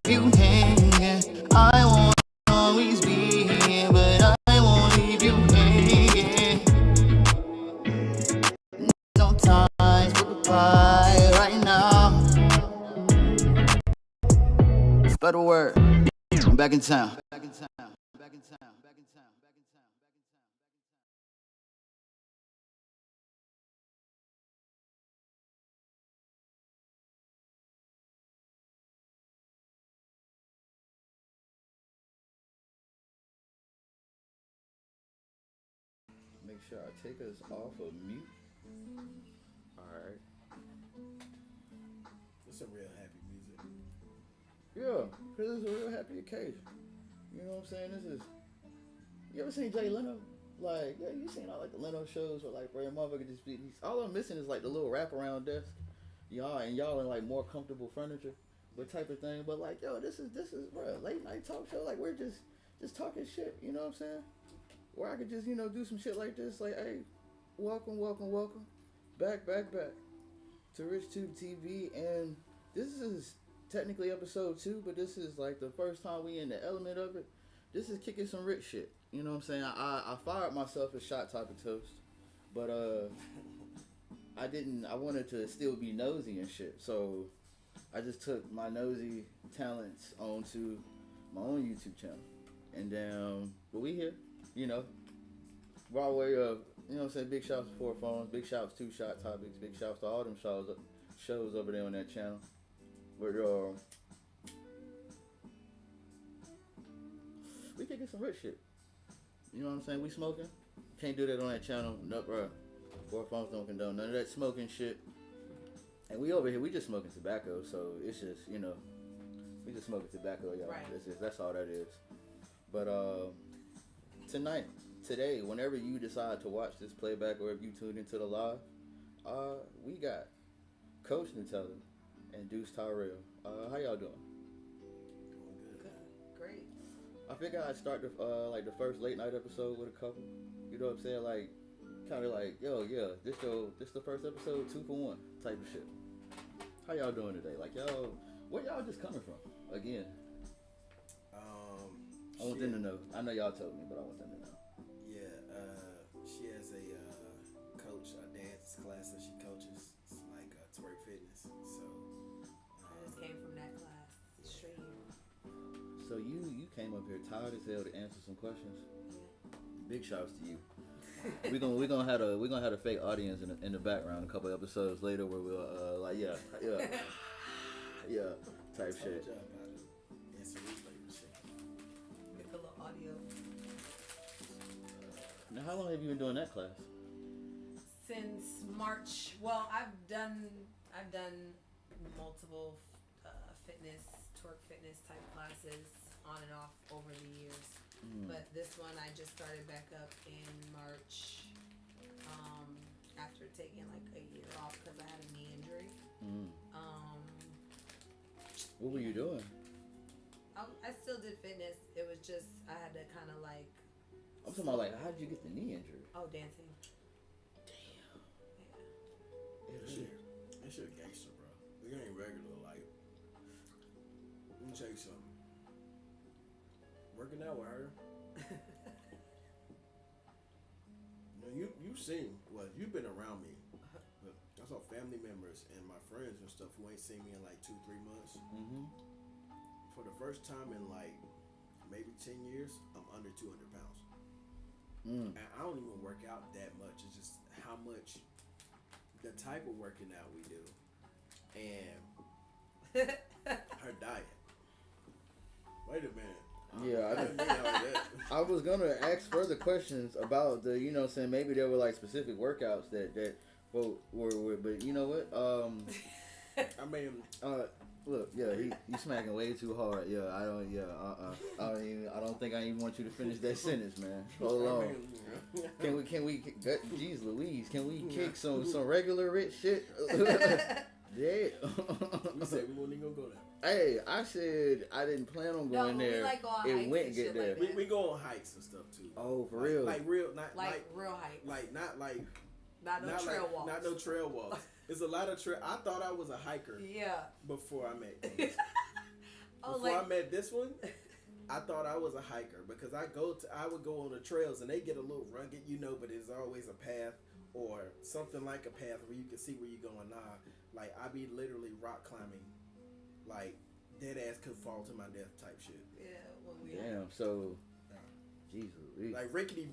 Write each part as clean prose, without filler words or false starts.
you hanging. I won't always be here, but I won't leave you hanging. No ties, but goodbye right now. Better word. I'm back in town. Back in town. Back in town. Back in town. Back in town. Make sure I take us off of mute. Alright. It's some real happy music. Yeah, because it's a real happy occasion. You know what I'm saying? This is. You ever seen Jay Leno? Like, yeah, you seen all like the Leno shows where like, bro, your motherfucker just be. All I'm missing is like the little wraparound desk. Y'all in like more comfortable furniture, but type of thing. But like, yo, this is bro, late night talk show. Like we're just talking shit. You know what I'm saying? Where I could just do some shit like this. Like, hey, welcome, back to RichTube TV, and this is technically episode 2, but this is like the first time we in the element of it. This is kicking some rich shit. You know what I'm saying? I fired myself as shot topic toast, but I didn't. I wanted to still be nosy and shit, so I just took my nosy talents onto my own YouTube channel, and but we here, by way of, what I'm saying, big shouts to Four Phones, big shouts to Shot Topics, big shouts to all them shows over there on that channel. But we kicking some rich shit. You know what I'm saying? We smoking. Can't do that on that channel. No, bro. Four Phones don't condone none of that smoking shit. And we over here, we just smoking tobacco, so it's just, we just smoking tobacco, y'all. Right. That's all that is. But today, whenever you decide to watch this playback or if you tuned into the live, we got Coach Nutella and Deuce Tyrell. How y'all doing? Good. Great. I figured I'd start the first late night episode with a couple. You know what I'm saying? Like, kind of like, yo, yeah, this the first episode, 2 for 1 type of shit. How y'all doing today? Like, y'all, where y'all just coming from? Again. I want them to know. I know y'all told me, but I want them to know. Yeah, she has a coach, a dance class that she coaches. It's like twerk fitness. So I just came from that class straight here. So you came up here tired as hell to answer some questions. Big shouts to you. we're gonna have a fake audience in the background a couple episodes later where we'll type shit. Get the little audio. Now, how long have you been doing that class? Since March. Well, I've done multiple twerk fitness type classes on and off over the years. But this one I just started back up in March, after taking like a year off because I had a knee injury. What were you doing? I still did fitness. It was just I had to kind of like. I'm talking about like, how did you get the knee injury? Oh, dancing. Damn. Yeah. That shit gangster, bro. It ain't regular. Like, let me tell you something. Working out with her. You've seen, you've been around me. But I saw family members and my friends and stuff who ain't seen me in like 2-3 months. For the first time in like maybe 10 years, I'm under 200 pounds. And I don't even work out that much. It's just how much, the type of working out we do, and her diet. Wait a minute. Yeah, I was gonna ask further questions about the, saying maybe there were like specific workouts that were, but you know what? I mean, look, yeah, he smacking way too hard. Yeah, I don't think I even want you to finish that sentence, man. Hold on. Can we, geez Louise, can we kick some regular rich shit? Yeah. We said we wouldn't even go there. Hey, I said I didn't plan on going there. Like it went and get there. Like we go on hikes and stuff too. Oh, for real? Like real, not real hikes. Not no trail walks. Not no trail walks. It's a lot of trail. I thought I was a hiker. Yeah. Before I met you. Before I met this one, I thought I was a hiker because I would go on the trails and they get a little rugged, but it's always a path or something like a path where you can see where you're going. Nah, like I be literally rock climbing, like dead ass could fall to my death type shit. Yeah, damn. So, Jesus, like rickety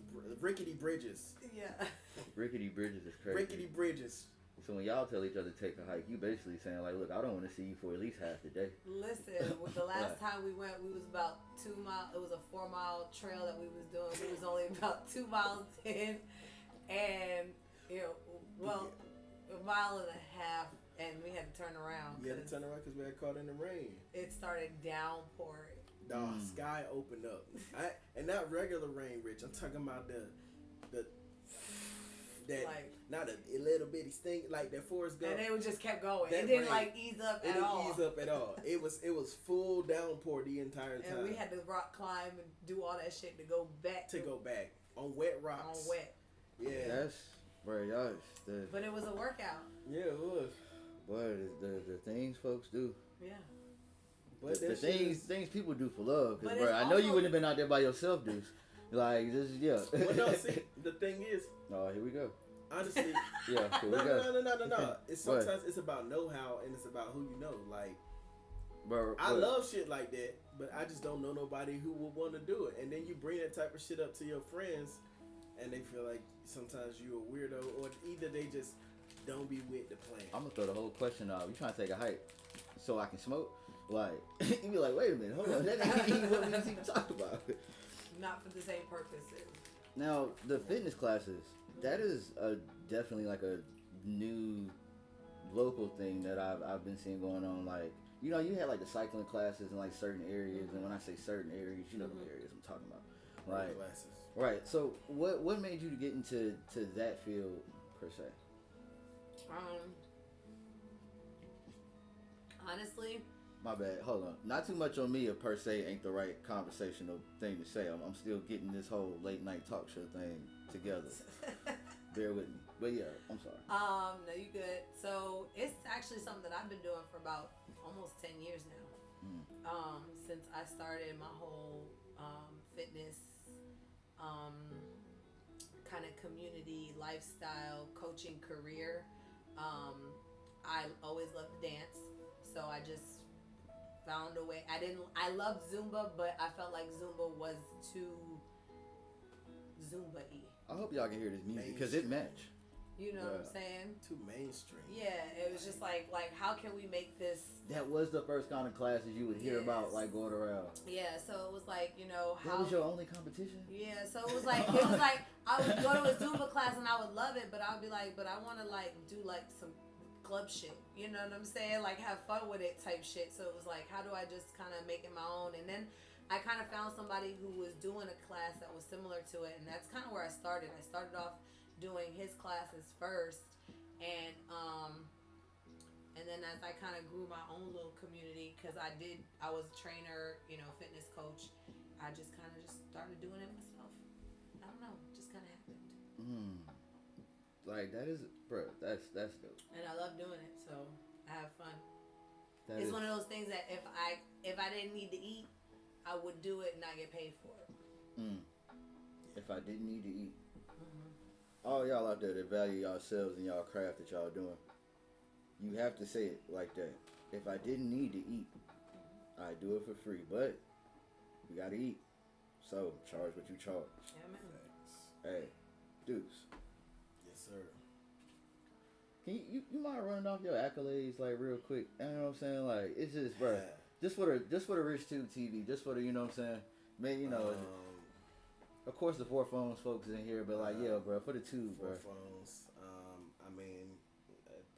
bridges. Yeah. Rickety bridges is crazy. Rickety bridges. So when y'all tell each other to take a hike, you basically saying like, look, I don't want to see you for at least half the day. Listen, the last time we went, we was about 2 miles. It was a 4-mile trail that we was doing. We was only about 2 miles in, and a mile and a half, and we had to turn around. We had to turn around because we got caught in the rain. It started downpouring. The sky opened up, and not regular rain, Rich. I'm talking about not a little bitty stink like that Forrest Gump. And it just kept going. That it didn't rain, ease up it at didn't all. ease up at all. It was full downpour the entire time. And we had to rock climb and do all that shit to go back. On wet rocks. On wet. Yeah. That's where y'all. But it was a workout. Yeah, it was. But the things folks do. Yeah. But the things people do for love. Cause, But bro, I know you wouldn't have been out there by yourself, Deuce. Like, this is, yeah. Well, no, see, the thing is. Oh, here we go. Honestly. Yeah, here we go. No. Sometimes it's about know-how and it's about who you know. Like, bro, I love shit like that, but I just don't know nobody who would want to do it. And then you bring that type of shit up to your friends, and they feel like sometimes you're a weirdo, or either they just don't be with the plan. I'm gonna throw the whole question out. You trying to take a hike so I can smoke? Like, you be like, wait a minute, hold on, that ain't even what we just even talked about. Not for the same purposes. Now, the fitness classes, that is definitely like a new local thing that I've been seeing going on. Like, you had like the cycling classes in like certain areas, and when I say certain areas, you know the areas I'm talking about. Right. Classes. Right. So, what made you get into that field per se? Honestly. My bad. Hold on. Not too much on me, if per se ain't the right conversational thing to say. I'm still getting this whole late night talk show thing together. Bear with me. But yeah, I'm sorry. No, you good. So it's actually something that I've been doing for about almost 10 years now. Since I started my whole fitness kind of community lifestyle coaching career. I always loved to dance, so I just found a way. I loved Zumba, but I felt like Zumba was too Zumba-y. I hope y'all can hear this music because it match. You know what I'm saying? Too mainstream. Yeah, it was just like how can we make this? That was the first kind of classes you would hear about, like going around. Yeah, so it was like how. That was your only competition? Yeah, so it was like I would go to a Zumba class and I would love it, but I would be like, but I want to do some club shit. You know what I'm saying? Like have fun with it type shit. So it was like, how do I just kind of make it my own? And then I kind of found somebody who was doing a class that was similar to it, and that's kind of where I started. I started off doing his classes first, and then as I kind of grew my own little community, because I was a trainer, fitness coach, I just started doing it myself. I don't know, it just kind of happened. Like that is, bro, that's dope. And I love doing it, so I have fun. It's one of those things that if I didn't need to eat, I would do it and not get paid for it. If I didn't need to eat. All y'all out there that value yourselves and y'all craft that y'all doing, you have to say it like that. If I didn't need to eat, I'd do it for free. But you gotta eat. So charge what you charge. Yeah, man. Hey, Deuce. Yes, sir. Can you mind running off your accolades like real quick? You know what I'm saying? Like it's just, bro. Just for the Rich Tube TV. Just for the, you know what I'm saying? Man, of course the 4 Phones folks in here, but like, yeah, bro, for the tube, bro. 4 Phones.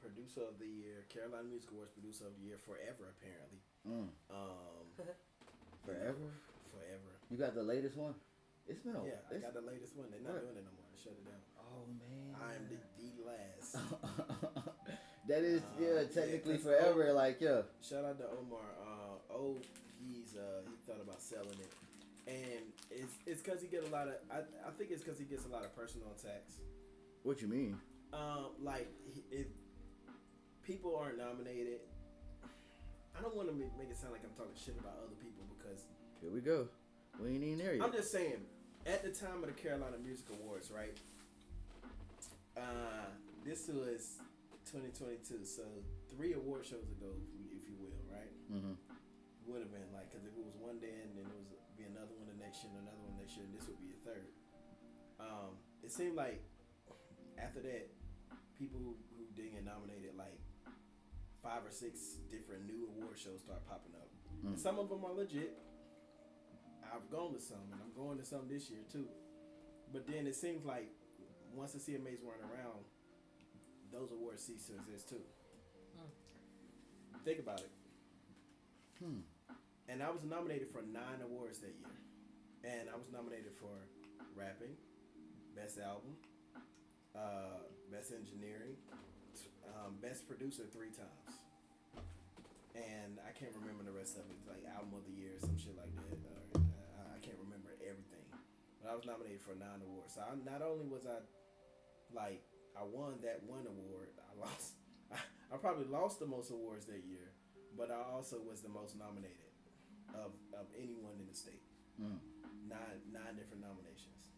Producer of the year, Carolina Music Awards Producer of the Year, forever apparently. Forever. You got the latest one? It's been I got the latest one. They're not doing it no more. They shut it down. Oh man. I am the last. That is technically forever. Like Shout out to Omar. He thought about selling it. And it's because he get a lot of. I think it's because he gets a lot of personal attacks. What you mean? If people aren't nominated, I don't want to make it sound like I'm talking shit about other people because Here we go. We ain't even there yet. I'm just saying, at the time of the Carolina Music Awards, right? This was 2022, so 3 award shows ago, if you will, right? Mm-hmm. Would have been like, because if it was one day and then it was be another one the next year, and another one next year, and this would be a third. It seemed like after that, people who didn't get nominated, like 5 or 6 different new award shows start popping up. Mm. And some of them are legit. I've gone to some, and I'm going to some this year too. But then it seems like once the CMAs weren't around, those awards cease to exist too. Think about it. And I was nominated for 9 awards that year. And I was nominated for rapping, best album, best engineering, best producer 3 times. And I can't remember the rest of it. It's like album of the year, some shit like that. I can't remember everything. But I was nominated for 9 awards. So not only was I won that one award, I probably lost the most awards that year, but I also was the most nominated of anyone in the state. 9 different nominations.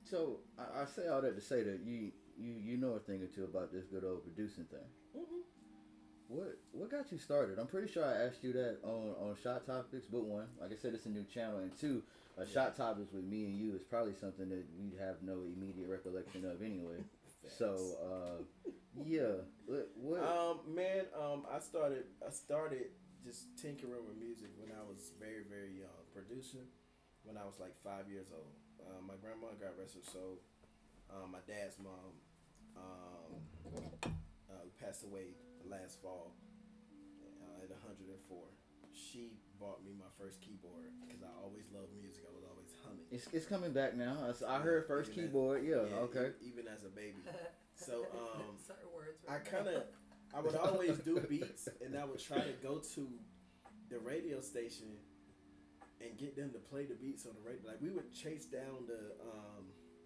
So I say all that to say that you know a thing or two about this good old producing thing. Mm-hmm. What got you started? I'm pretty sure I asked you that on Shot Topics, but 1, like I said, it's a new channel, and 2, Shot Topics with me and you is probably something that we have no immediate recollection of anyway. So yeah, what? I started just tinkering with music when I was very, very young. Producing when I was like 5 years old. My grandma, God rest her soul, my dad's mom, passed away last fall at 104. She bought me my first keyboard because I always loved music. I was always humming. It's coming back now. I heard first keyboard. Okay. Even as a baby. So certain words. I would always do beats, and I would try to go to the radio station and get them to play the beats on the radio. Like, we would chase down the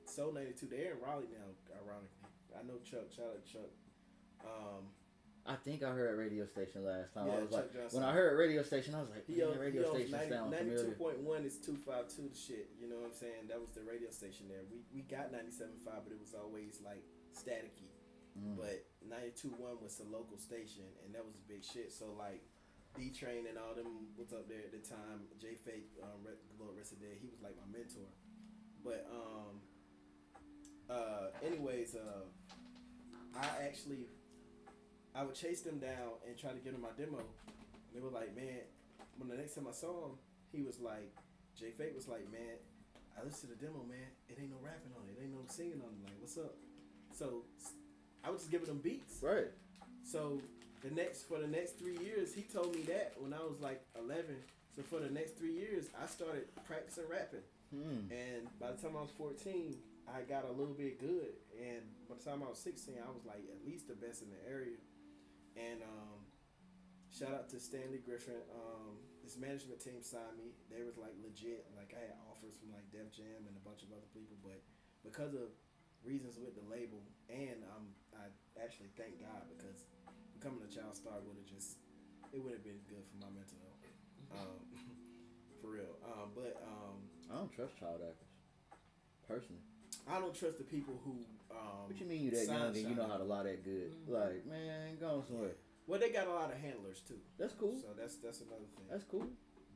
Soul 92. They're in Raleigh now, ironically. I know Chuck. Shout out to Chuck. I think I heard radio station last time. Yeah, I was Chuck like, Johnson. when I heard radio station, I was like, radio station 90, sounds familiar. 92.1 is 252 the shit. You know what I'm saying? That was the radio station there. We got 97.5, but it was always like staticky. But 92.1 was the local station, and that was big shit. So like D-Train and all them was up there at the time. J Fake, Lord rest of day, he was like my mentor. But anyways, I would chase them down and try to get them my demo. And they were like, man, when the next time I saw him, he was like, J Fake was like, man, I listened to the demo, man. It ain't no rapping on it. It ain't no singing on it. Like, what's up? So I was just giving them beats. Right. So for the next 3 years, he told me that when I was like 11. So for the next 3 years, I started practicing rapping. And by the time I was 14, I got a little bit good. And by the time I was 16, I was like at least the best in the area. And shout out to Stanley Griffin. His management team signed me. They was like legit. Like, I had offers from like Def Jam and a bunch of other people, but because of reasons with the label, and I actually thank God, because becoming a child star would have been good for my mental health. For real. But I don't trust child actors, personally. I don't trust the people who. What you mean you that young and you know how to lie that good? Like, man, go somewhere. Well, they got a lot of handlers too. That's cool. So that's another thing. That's cool.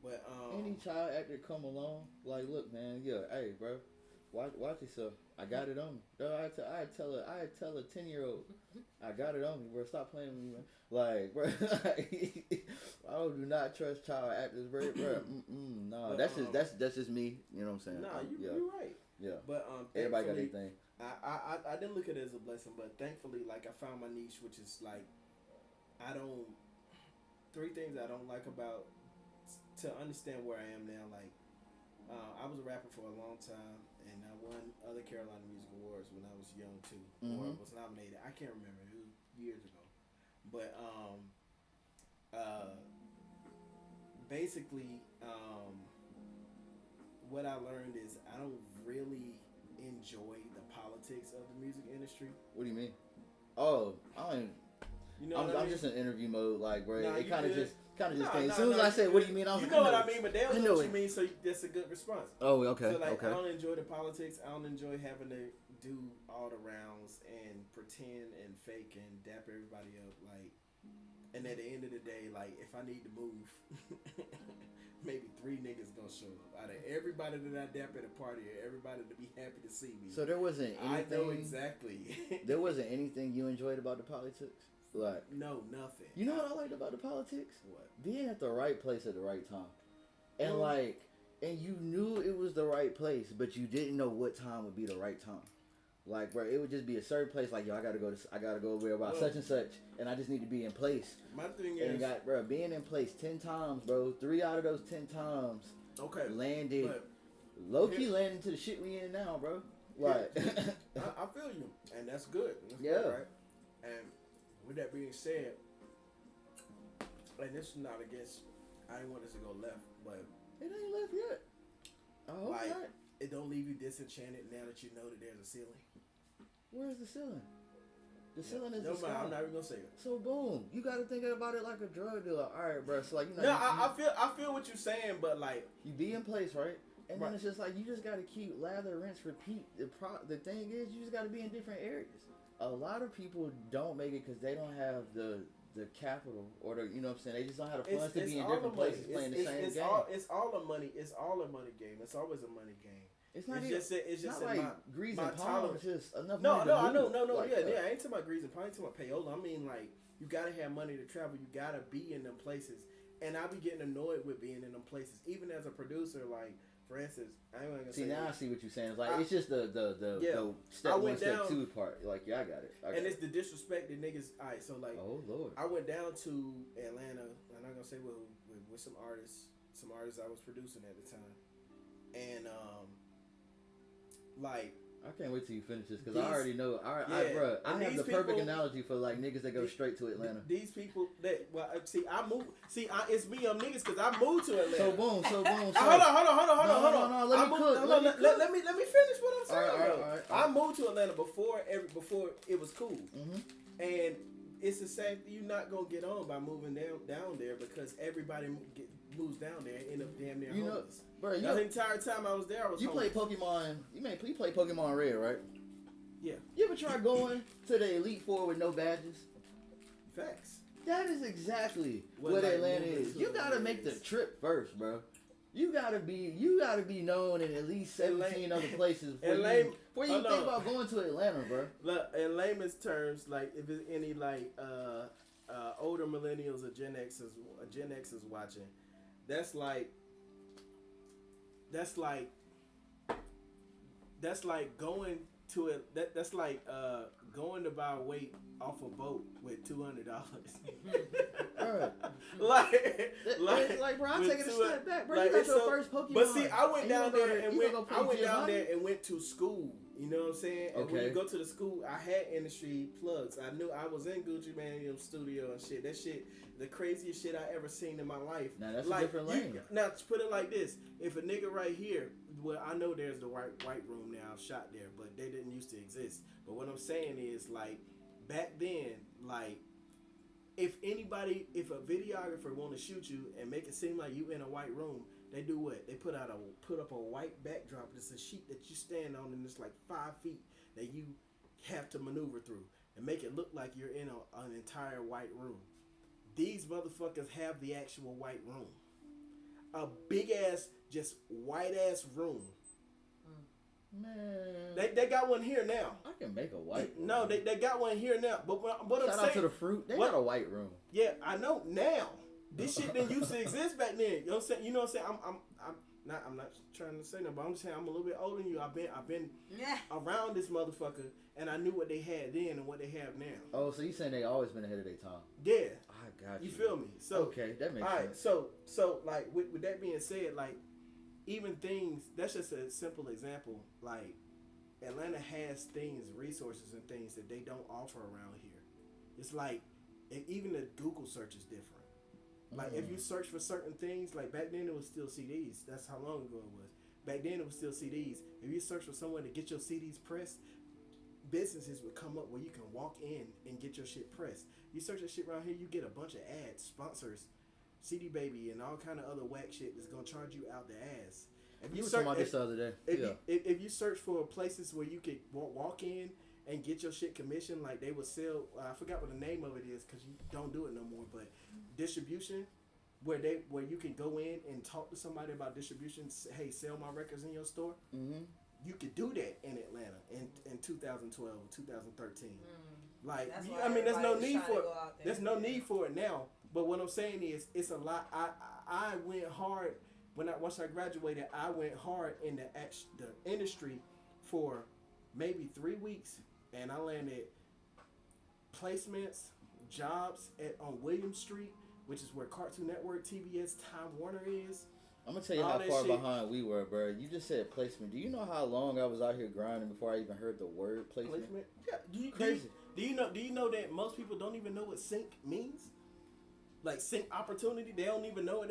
But any child actor come along, like, look, man, hey, bro, watch yourself. I got it on me. I tell a 10-year-old, I got it on me, bro. Stop playing with me, man. Like, bro, I do not trust child actors, bro. No, that's just me. You know what I'm saying? Nah, you're right. Yeah. But everybody got their thing. I didn't look at it as a blessing, but thankfully, like, I found my niche, which is like, 3 things I don't like about, to understand where I am now. Like, I was a rapper for a long time, and I won other Carolina Music Awards when I was young too, or was nominated. I can't remember. It was years ago. But basically, what I learned is I don't really enjoy the politics of the music industry. What do you mean? Oh, I don't. You know, I'm just in interview mode, like, bro. Nah, it kind of just kind of just No, came. no, As soon as no, I said, "What do you mean?" I was You like, know I what know I mean, but they I don't know know what it. you mean, so that's a good response. Oh, okay, So like, okay. I don't enjoy the politics. I don't enjoy having to do all the rounds and pretend and fake and dap everybody up. Like, and at the end of the day, like, if I need to move, maybe 3 niggas gonna show up. Out of everybody that I dap at a party, or everybody to be happy to see me. So there wasn't anything. I know exactly. There wasn't anything you enjoyed about the politics. Like, no, nothing. you know what I liked about the politics? What? Being at the right place at the right time, and like, and you knew it was the right place, but you didn't know what time would be the right time. Like, bro, it would just be a certain place. Like, yo, I gotta go over there about such and such, and I just need to be in place. My thing And is, got, bro, being in place 10 times, bro. 3 out of those 10 times okay, landed. but Low key landing to the shit we in now, bro. Like, I feel you, and that's good. That's Yeah. good, right? And with that being said, and this is not against, I didn't want us to go left, but it ain't left yet. I hope like, not. it don't leave you disenchanted now that you know that there's a ceiling. Where's the ceiling? The ceiling is No, the mind, sky. I'm not even gonna say it. So boom, you got to think about it like a drug dealer. All right, bro. So like, you know, No, you, I feel what you're saying, but like, you be in place, right? And Right. then it's just like you just got to keep lather, rinse, repeat. The thing is, you just got to be in different areas. A lot of people don't make it because they don't have the capital or the, you know what I'm saying. They just don't have the funds to be in all different the money. places playing the same It's game. all a money. It's all a money game. It's always a money game. It's not It's even. just that- it's just not that like my- grease my and palm. tolerance- It's just enough No, money no, to I know, move. no, Like, yeah. I ain't talking about grease and pie, I ain't talking about payola. I mean, like, you gotta have money to travel. You gotta be in them places. And I be getting annoyed with being in them places. Even as a producer, like, for instance, I ain't gonna See, say now I this. see what you're saying. It's like, it's just the step I one, went step down- 2 part. Like, yeah, I got it. And it's the disrespect that niggas. All right, so like, Oh Lord. I went down to Atlanta. I'm not gonna say with some artists I was producing at the time, and like, I can't wait till you finish this because These- I already know. I Yeah, have and the these perfect people- analogy for like niggas that go straight to Atlanta. These people that see, I moved. See, it's me, niggas, because I moved to Atlanta. So boom. Hold on. No, let me cook, Hold on, let me finish what I'm saying. All though. right. I moved to Atlanta before it was cool, Mhm. and it's the same. You're not gonna get on by moving down there because everybody moves down there and end up damn near You know, homeless. bro. The entire time I was there, I was You play homeless. Pokemon. You play Pokemon Red, right? Yeah, You ever try going to the Elite Four with no badges? facts. That is exactly What, what like, Atlanta moving is. to You gotta Atlanta make the is. trip first, bro. You gotta be known in at least 17 other places before you Hold think on. about going to Atlanta, bro. Look, in layman's terms, like if there's any like older millennials or Gen X's watching, that's like going to it. That's like going to buy weight off a boat with $200. Bro. like, It's like, bro, I'm with taking a two- step back, bro. like, you got it's your so- first Pokemon. But see, I went and you down gonna go there to- and you went. gonna go I play went down Giovanni? there and went to school. You know what I'm saying? And when Okay. you go to the school, I had industry plugs. I knew I was in Gucci Mane studio and shit. That shit, the craziest shit I ever seen in my life. Now that's like, a different lane. Now to put it like this: if a nigga right here, well, I know there's the white room now, shot there, but they didn't used to exist. But what I'm saying is, like, back then, like, if a videographer want to shoot you and make it seem like you in a white room, they do what? They put up a white backdrop. It's a sheet that you stand on, and it's like 5 feet that you have to maneuver through and make it look like you're in an entire white room. These motherfuckers have the actual white room, a big ass, just white ass room. Man, They got one here now. I can make a white room. No, they got one here now. But what I'm Shout saying, out to the fruit. They what- got a white room. yeah, I know now. This shit didn't used to exist back then. You know what I'm saying? You know what I'm saying? I'm not trying to say no, but I'm just saying I'm a little bit older than you. I've been Yeah. around this motherfucker, and I knew what they had then and what they have now. Oh, so you saying they always been ahead of their time? Yeah, I got you. you feel me? So Okay, that makes all right, sense. so like with that being said, like even things that's just a simple example. Like Atlanta has resources and things that they don't offer around here. It's like even the Google search is different. Like if you search for certain things, like back then it was still CDs. That's how long ago it was. Back then it was still CDs. If you search for someone to get your CDs pressed, businesses would come up where you can walk in and get your shit pressed. You search that shit around here, you get a bunch of ads, sponsors, CD Baby, and all kind of other whack shit that's gonna charge you out the ass. If You were talking about this the other day. If you search for places where you could walk in and get your shit commissioned, like they would sell, I forgot what the name of it is because you don't do it no more, but distribution, where you can go in and talk to somebody about distribution, hey, sell my records in your store. Mm-hmm. You could do that in Atlanta in 2012, 2013. Like, That's I mean, there's no everybody's need trying for to it. go out there. There's no need for it now. But what I'm saying is, it's a lot. I went hard once I graduated. I went hard in the industry for maybe 3 weeks, and I landed placements, jobs on William Street, which is where Cartoon Network, TBS, Time Warner is. I'm gonna tell you All how that far shit. behind we were, bro. You just said placement. Do you know how long I was out here grinding before I even heard the word placement? Yeah. Crazy. Do you know that most people don't even know what sync means? Like sync opportunity, they don't even know what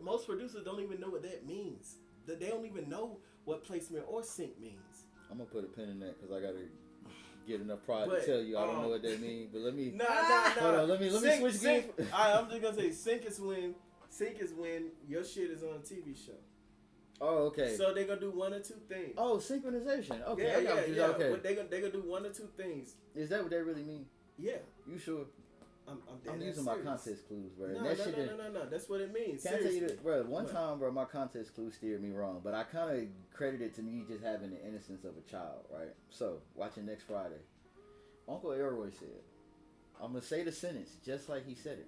most producers don't even know what that means. They don't even know what placement or sync means. I'm gonna put a pin in that because I gotta get enough pride But, to tell you I don't know what that means. But let me Nah. hold on. Let me switch gears. I'm just gonna say sync is when your shit is on a TV show. Oh, okay. So they're gonna do one or two things. Oh, synchronization. Okay, Yeah, I got you. yeah. Okay. But they're gonna do one or two things. Is that what they really mean? Yeah. You sure? I'm I'm dead using ass my serious. context clues, bro. No, And that shit no. That's what it means. Can I tell you Seriously. this, bro? One What? time, bro, my context clue steered me wrong, but I kind of credited to me just having the innocence of a child, right? So, watching next Friday, Uncle Elroy said, "I'm gonna say the sentence just like he said it.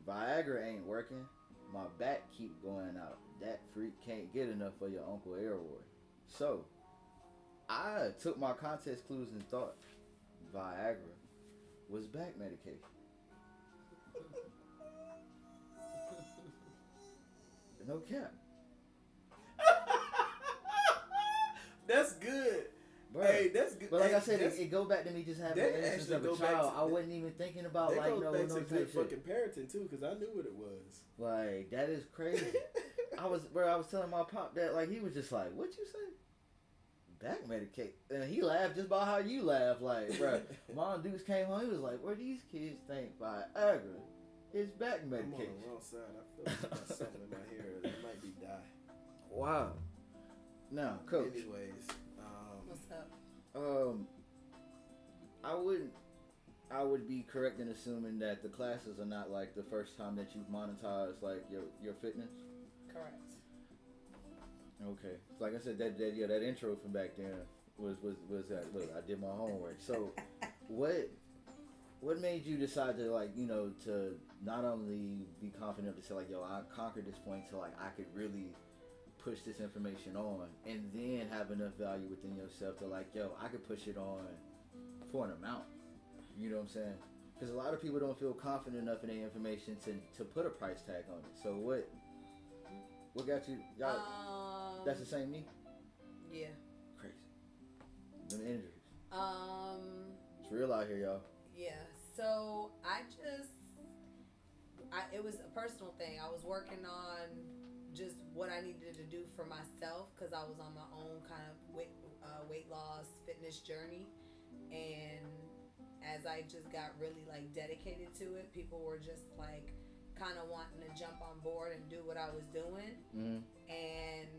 Viagra ain't working. My back keep going out. That freak can't get enough for your Uncle Elroy." So, I took my context clues and thought Viagra was back medication. No cap. That's good. Bro. Hey, that's good. But like Hey, I said, that's- it go back to me just having that the innocence actually of a go back child. to- I wasn't even thinking about that like goes no back to type good shit. fucking parenting too, because I knew what it was. Like that is crazy. I was telling my pop that like he was just like, "What you say?" Back medicate, and he laughed just about how you laugh. Like, bro, Mom Deuce came home. He was like, "Where these kids think Viagra is back I'm on medication?" the wrong side. I feel like I got something in my hair. It might be dye. Wow. Now, coach. Anyways, What's up? I would be correct in assuming that the classes are not like the first time that you've monetized like your fitness. Correct. Okay, like I said, that intro from back then was that. Look, I did my homework. So, what made you decide to to not only be confident to say like, yo, I conquered this point to like I could really push this information on, and then have enough value within yourself to like, yo, I could push it on for an amount. You know what I'm saying? Because a lot of people don't feel confident enough in their information to put a price tag on it. So what got you? Y'all, that's the same me. Yeah. Crazy. Them injuries. It's real out here, y'all. Yeah. So it was a personal thing. I was working on just what I needed to do for myself because I was on my own kind of weight loss fitness journey, and as I just got really like dedicated to it, people were just like kind of wanting to jump on board and do what I was doing. Mm-hmm. And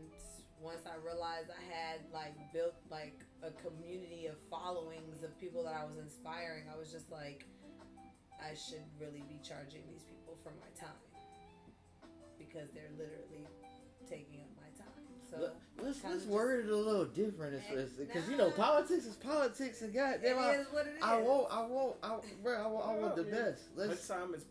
once I realized I had like built like a community of followings of people that I was inspiring, I was just like, I should really be charging these people for my time because they're literally taking up my time. So let's word it a little different, because politics is politics, and goddamn, it is what it is. I want the best. her time is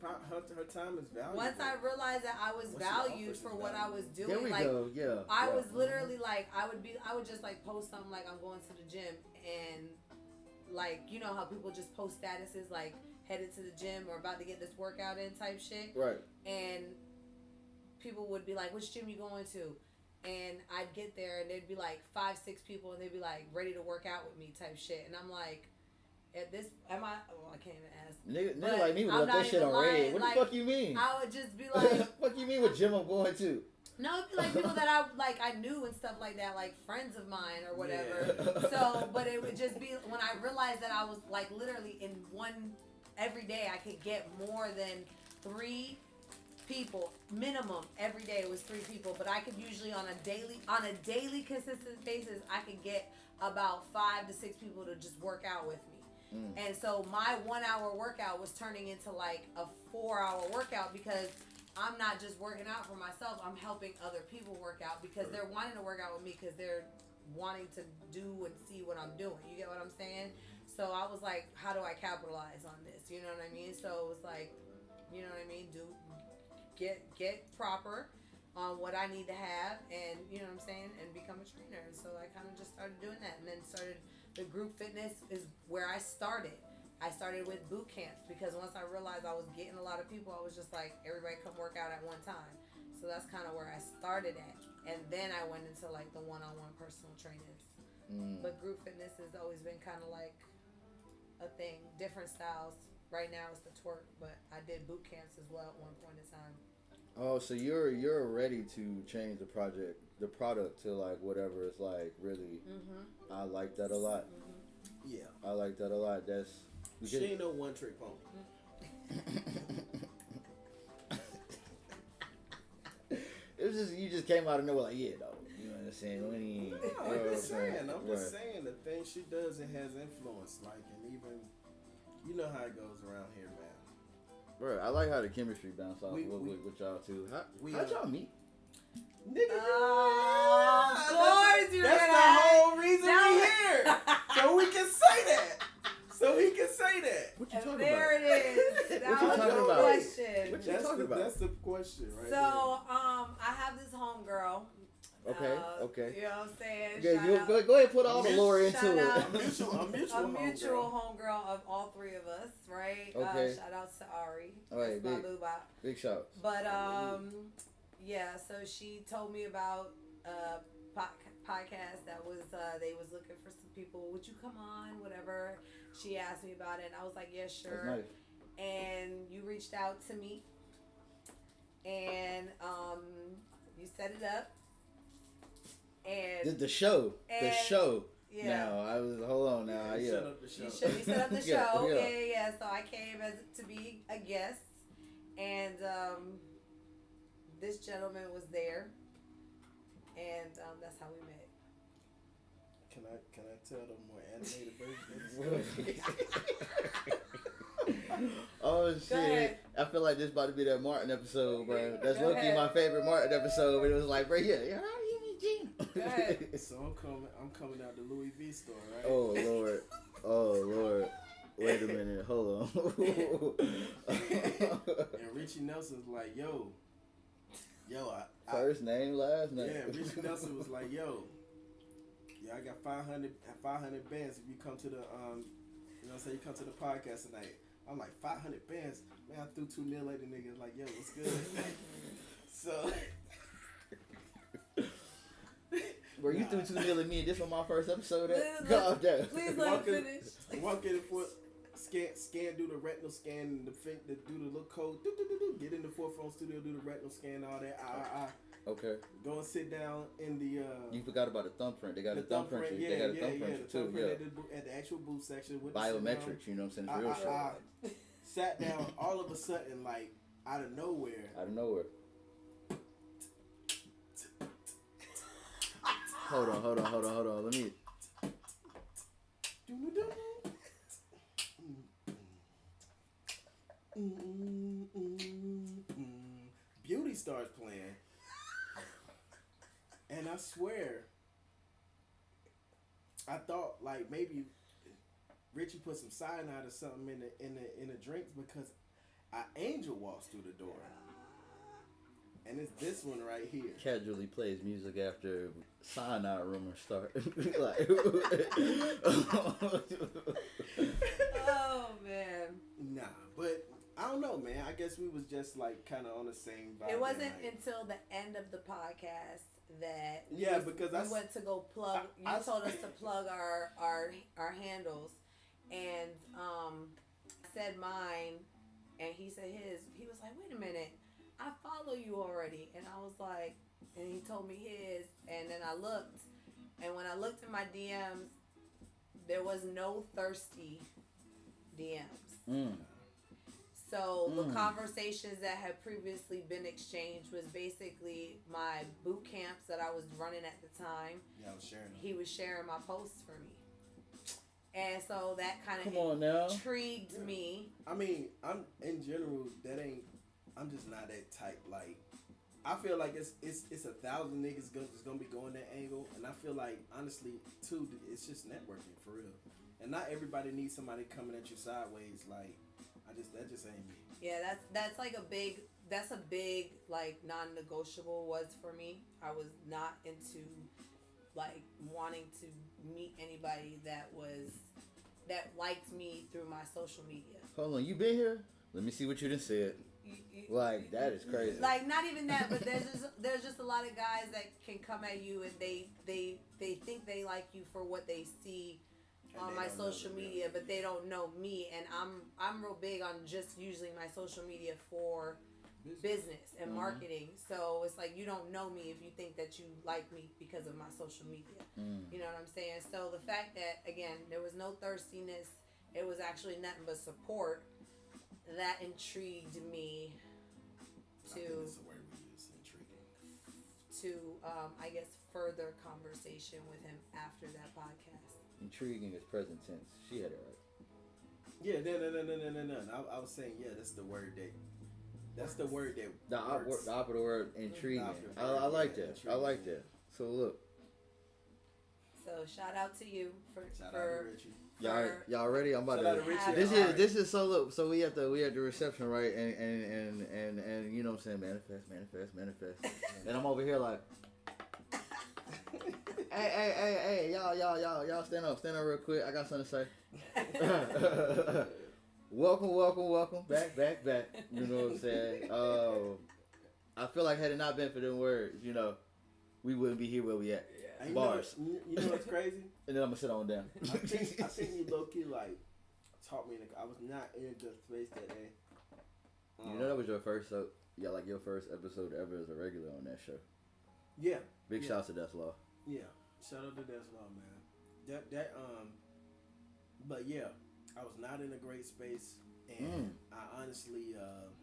valuable. Once I realized that I was Once she valued offers for it what value. I was doing, There we like go. Yeah. I yeah. was literally like, I would just like post something like I'm going to the gym, and like you know how people just post statuses like headed to the gym or about to get this workout in type shit, Right. and people would be like, which gym you going to? And I'd get there and there'd be like 5-6 people and they'd be like ready to work out with me type shit, and I'm like, I can't even ask. Nigga like me would let that shit on red. What the fuck you mean? I would just be like, fuck you mean what gym I'm going to? no, it'd be like people that I knew and stuff like that, like friends of mine or whatever. Yeah. So, but it would just be when I realized that I was like literally in every day I could get more than 3 people minimum every day. It was 3 people, but I could usually on a daily consistent basis, I could get about 5 to 6 people to just work out with me. And so my 1 hour workout was turning into like a 4-hour workout because I'm not just working out for myself, I'm helping other people work out because they're wanting to work out with me because they're wanting to do and see what I'm doing. You get what I'm saying? So I was like, how do I capitalize on this? You know what I mean? So it was like, you know what I mean? Get proper on what I need to have, and you know what I'm saying, and become a trainer. And so I kind of just started doing that, and then started the group fitness is where I started. I started with boot camps because once I realized I was getting a lot of people, I was just like, everybody come work out at one time. So that's kind of where I started at, and then I went into like the one-on-one personal trainings. But group fitness has always been kind of like a thing, different styles. Right now it's the twerk, but I did boot camps as well at one point in time. Oh, so you're ready to change the product to like whatever it's like really. I like that a lot. Yeah, I like that a lot. she ain't no one trick pony. It was just you just came out of nowhere like, yeah, though. You know what I'm saying? I'm just saying the things she does, it has influence. Like, and even you know how it goes around here, man. Bro, I like how the chemistry bounce off with y'all too. How'd y'all meet? Nigga, Of course you that's the whole reason we here. So we can say that. What you talking there about? it is. That What you was talking the about? question. What you talking about? That's the question, right? So, I have this homegirl. Okay. You know what I'm saying? Okay, go ahead and put all the lore into shout it. out. a mutual homegirl of all 3 of us, right? Okay. Shout out to Ari. All right, That's my boo bop. big shout. But yeah. So she told me about podcast that was they was looking for some people. Would you come on? Whatever. She asked me about it, and I was like, yeah, sure. That's nice. And you reached out to me, and you set it up. And The show. Yeah. Now hold on now. You Yeah. set up the show. You set up the Yeah, show. yeah. Yeah. So I came to be a guest, and this gentleman was there, and that's how we met. Can I tell the more animated version? Oh Go shit! ahead. I feel like this about to be that Martin episode, bro. That's Go low-key ahead. my favorite Martin episode. But it was like, bro, yeah, how do you meet Gina? Go ahead. So I'm coming out the LIVEEE store, right? Oh Lord. Wait a minute, hold on. And Richie Nelson's like, yo, First name, last name. yeah. Richie Nelson was like, yo, I got 500 bands if you come to the you know what I'm saying, you come to the podcast tonight. I'm like, 500 bands? Man, I threw 2 nil at the niggas like, yo, what's good? So Were you through 2-0 at me? This was my first episode. Please let him finish. Walk in for scan, do the retinal scan, and do the little code. Get in the 4Phone studio, do the retinal scan, all that. Okay. Go and sit down in the. You forgot about the thumbprint. They got a thumbprint. Yeah, They got a the thumbprint too. thumbprint Yeah. at the actual booth section with Biometrics. You know what I'm saying? It's real shit. Sat down all of a sudden, like out of nowhere. Hold on. Let me. Beauty starts playing, and I swear, I thought like maybe Richie put some cyanide or something in the drinks because an angel walks through the door. And it's this one right here. Casually plays music after cyanide rumors start. Oh man. Nah, but I don't know, man. I guess we was just like kind of on the same vibe. It wasn't like, until the end of the podcast that because we went to go plug. You told us to plug our handles, and I said mine, and he said his. He was like, "Wait a minute, I follow you already," and I was like, and he told me his, and then I looked, and when I looked in my DMs, there was no thirsty DMs. So the conversations that had previously been exchanged was basically my boot camps that I was running at the time. Yeah, I was sharing them. He was sharing my posts for me. And so that kind Come on now. of intrigued me. I mean, I'm in general I'm just not that type. Like, I feel like it's 1,000 niggas that's gonna be going that angle, and I feel like honestly too, it's just networking for real. And not everybody needs somebody coming at you sideways. Like, that just ain't me. Yeah, that's like a big like non-negotiable was for me. I was not into like wanting to meet anybody that liked me through my social media. Hold on, you been here? Let me see what you done said. Like, that is crazy. Like, not even that, but there's just a lot of guys that can come at you and they think they like you for what they see on my social media, but they don't know me, and I'm real big on just using my social media for business and marketing. So it's like, you don't know me if you think that you like me because of my social media. You know what I'm saying? So the fact that, again, there was no thirstiness, it was actually nothing but support, that intrigued me to I guess further conversation with him after that podcast. Intriguing is present tense. She had it right. Yeah, no. I was saying, yeah, that's the word that. The opposite word, intriguing. I like that. I like that. So look. So shout out to you for Shout out to Richie. Y'all ready? I'm about Shout out to Richie. This is so look. So we had the reception, right, and you know what I'm saying, manifest. And I'm over here like, hey, y'all stand up real quick. I got something to say. Welcome, back. You know what I'm saying? I feel like had it not been for them words, you know, we wouldn't be here where we at. Yeah. Bars. You know what's crazy? And then I'm gonna sit on down. I think you low key like taught me. I was not in a good space that day. You know that was your first episode ever as a regular on that show. Yeah. Big shouts to Death Law. Yeah. Shout out to Death Law, man. But yeah, I was not in a great space, and I honestly.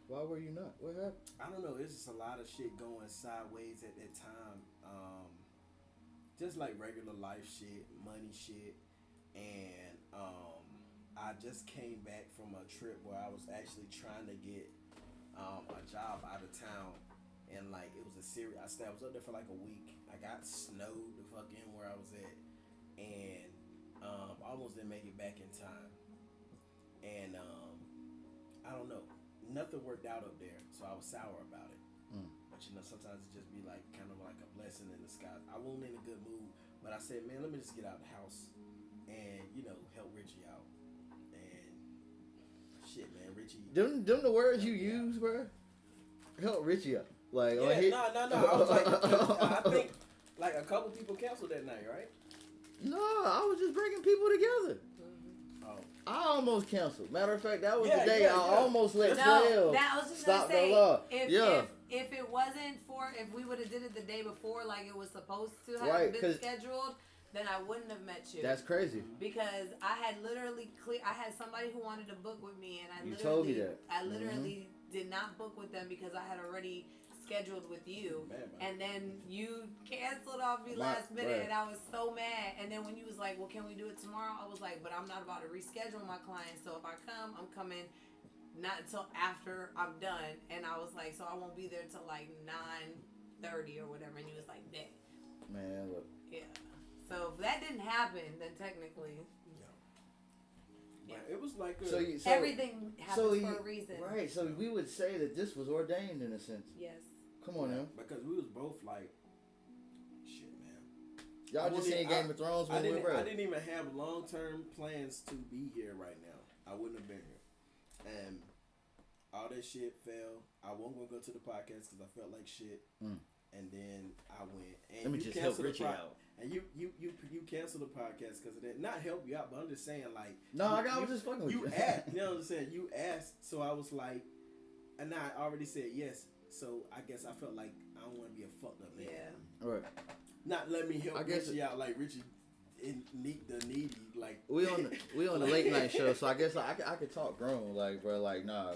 Why were you not? What happened? I don't know. It's just a lot of shit going sideways at that time. Just like regular life shit, money shit, and I just came back from a trip where I was actually trying to get a job out of town, and like it was a serious. I was up there for like a week. I got snowed the fuck in where I was at, and almost didn't make it back in time, and I don't know, nothing worked out up there, so I was sour about it. But you know, sometimes it just be like kind of like a blessing in disguise. I wasn't in a good mood, but I said, man, let me just get out the house and, you know, help Richie out. And shit, man, Richie. Them the words you use, bro. Help Richie out. Like, yeah, no. I was like, I think like a couple people canceled that night, right? No, I was just bringing people together. I almost canceled. Matter of fact, that was the day I almost let 12 stop the law. If it wasn't for, if we would have did it the day before like it was supposed to have been scheduled, then I wouldn't have met you. That's crazy. Because I had literally I had somebody who wanted to book with me, and you told me that. I literally did not book with them because I had already scheduled with you, and then you canceled off me last minute, and I was so mad. And then when you was like, well, can we do it tomorrow? I was like, but I'm not about to reschedule my client, so if I come, I'm coming not until after I'm done. And I was like, so I won't be there until like 9:30 or whatever. And you was like, that. Man, look. Yeah. So if that didn't happen, then technically. Yeah. It was like everything happens for a reason. Right. So we would say that this was ordained in a sense. Yes. Come on now. Because we was both like, shit, man. Y'all just seen Game of Thrones when we were. I didn't even have long-term plans to be here right now. I wouldn't have been here. And all that shit fell. I wasn't going to go to the podcast because I felt like shit. And then I went. And let me just help Richie out. And you canceled the podcast because of that. Not help you out, but I'm just saying, like. No, I was just fucking with you. You asked. You know what I'm saying? You asked, so I was like, and I already said yes. So I guess I felt like I don't want to be a fucked up man. Yeah. Right. Not let me help Richie out like Richie the needy, like we on the late night show, so I guess I could talk grown, like bro, like nah,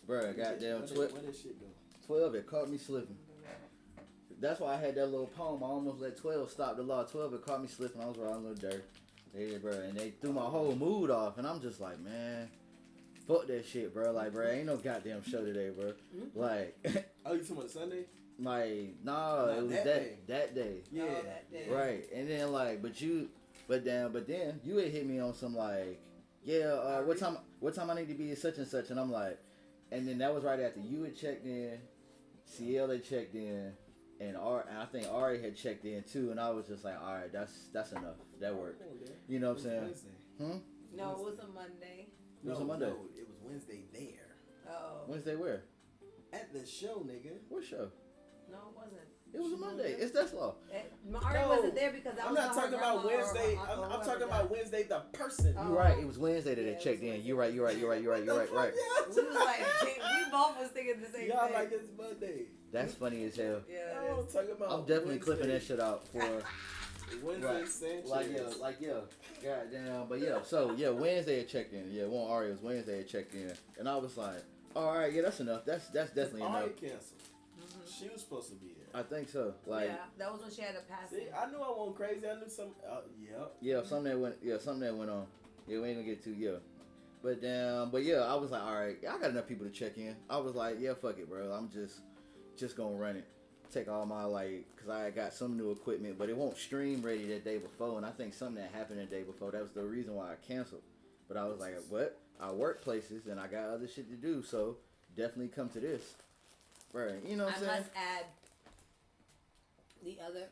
bro, goddamn 12, where that shit go? 12, it caught me slipping. That's why I had that little poem. I almost let 12 stop the law. 12, it caught me slipping. I was riding a little dirt. Yeah, bro, and they threw my whole mood off, and I'm just like, man, fuck that shit, bro. Like, bro, ain't no goddamn show today, bro. Like, Oh, you talking about Sunday? like, nah, it was that day. Yeah, Oh, that day. Right, and then like, but then you had hit me on some like, yeah, what time I need to be at such and such, and I'm like, and then that was right after you had checked in, CL had checked in, and I think Ari had checked in too, and I was just like, all right, that's enough, that worked. You know what I'm saying? Wednesday. No, it was a Monday. It was a Monday. No, it was Wednesday there. Oh. Wednesday where? At the show, nigga. What show? No, it wasn't. It was a Monday. It's that's law. Ari wasn't there because I I'm was not on her talking about grandma or Wednesday. her- or I'm whoever talking died. about Wednesday, the person. Oh. You're right. It was Wednesday that Yeah, they it checked was in. You're right. Right. What the fuck, yeah? We was like, we both was thinking the same Y'all thing. like it's Monday. That's funny as hell. Yeah, I'm it is. talking about. I'm definitely Wednesday. clipping that shit out for. Wednesday Right. Sanchez. Like yeah, goddamn. But yeah, so yeah, Wednesday it checked in. Yeah, one Ari was Wednesday it checked in, and I was like, all right, yeah, that's enough. That's definitely enough. Ari canceled. She was supposed to be there. I think so. Like yeah, that was when she had a pass. See, I knew I wasn't crazy. I knew some. Yep. yeah, something that went on. Yeah, we ain't gonna get too but yeah, I was like, all right, I got enough people to check in. I was like, yeah, fuck it, bro. I'm just gonna run it. Take all my cause I got some new equipment, but it won't stream ready that day before, and I think something that happened the day before. That was the reason why I canceled. But I was like, what? I work places and I got other shit to do, so definitely come to this, right? You know what I'm I saying? must add the other.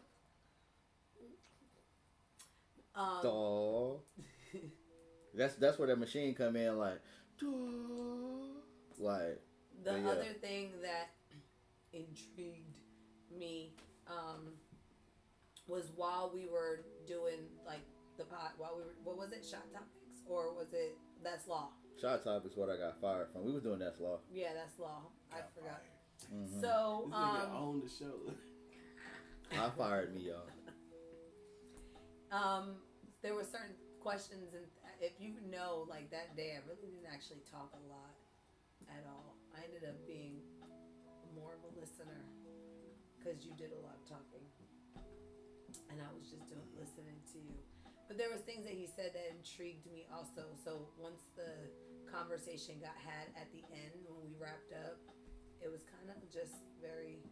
Duh. That's where that machine come in, like, duh. Like The but yeah. other thing that intrigued me was while we were doing like the pot, what was it, shot topics, or was it that's law? Shot Top is what I got fired from. We was doing That's Law. Yeah, that's law. I forgot. Mm-hmm. So This nigga owned the show. I fired me, y'all. there were certain questions, and if you know, like that day, I really didn't actually talk a lot at all. I ended up being more of a listener because you did a lot of talking, and I was just listening to you. But there was things that he said that intrigued me also. So once the conversation got had at the end when we wrapped up, it was kind of just very.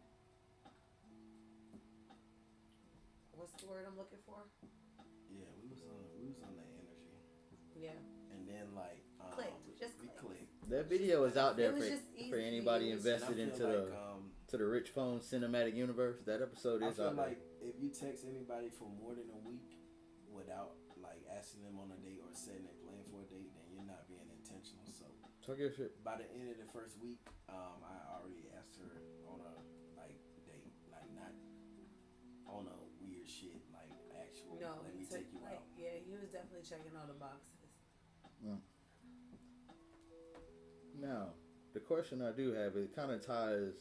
What's the word I'm looking for? Yeah, we was on that energy, Yeah. and then like Clicked. Just we clicked. clicked. That video is out there It was for, just easy. for anybody It was invested And I into feel to the Rich Phone Cinematic Universe. That episode I is feel out there. like if you text anybody for more than a week without like asking them on a date or setting a plan for a date, then you're not being intentional. So Talk your shit. by the end of the first week, I already asked her on a like date, like not on a weird shit, like actual. No, let me he took, take you like, out. yeah, he was definitely checking all the boxes. Now, the question I do have, it kind of ties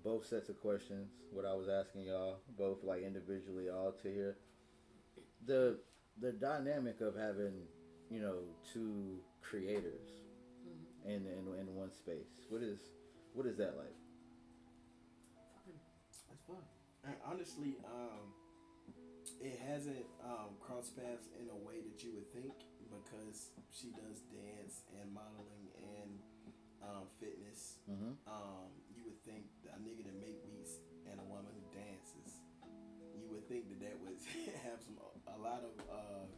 both sets of questions, what I was asking y'all, both like individually, all to here. The dynamic of having, two creators in one space. What is that like? That's fun. And honestly, it hasn't crossed paths in a way that you would think because she does dance and modeling and fitness. Mm-hmm. You would think a nigga that make beats and a woman who dances, you would think that would have a lot of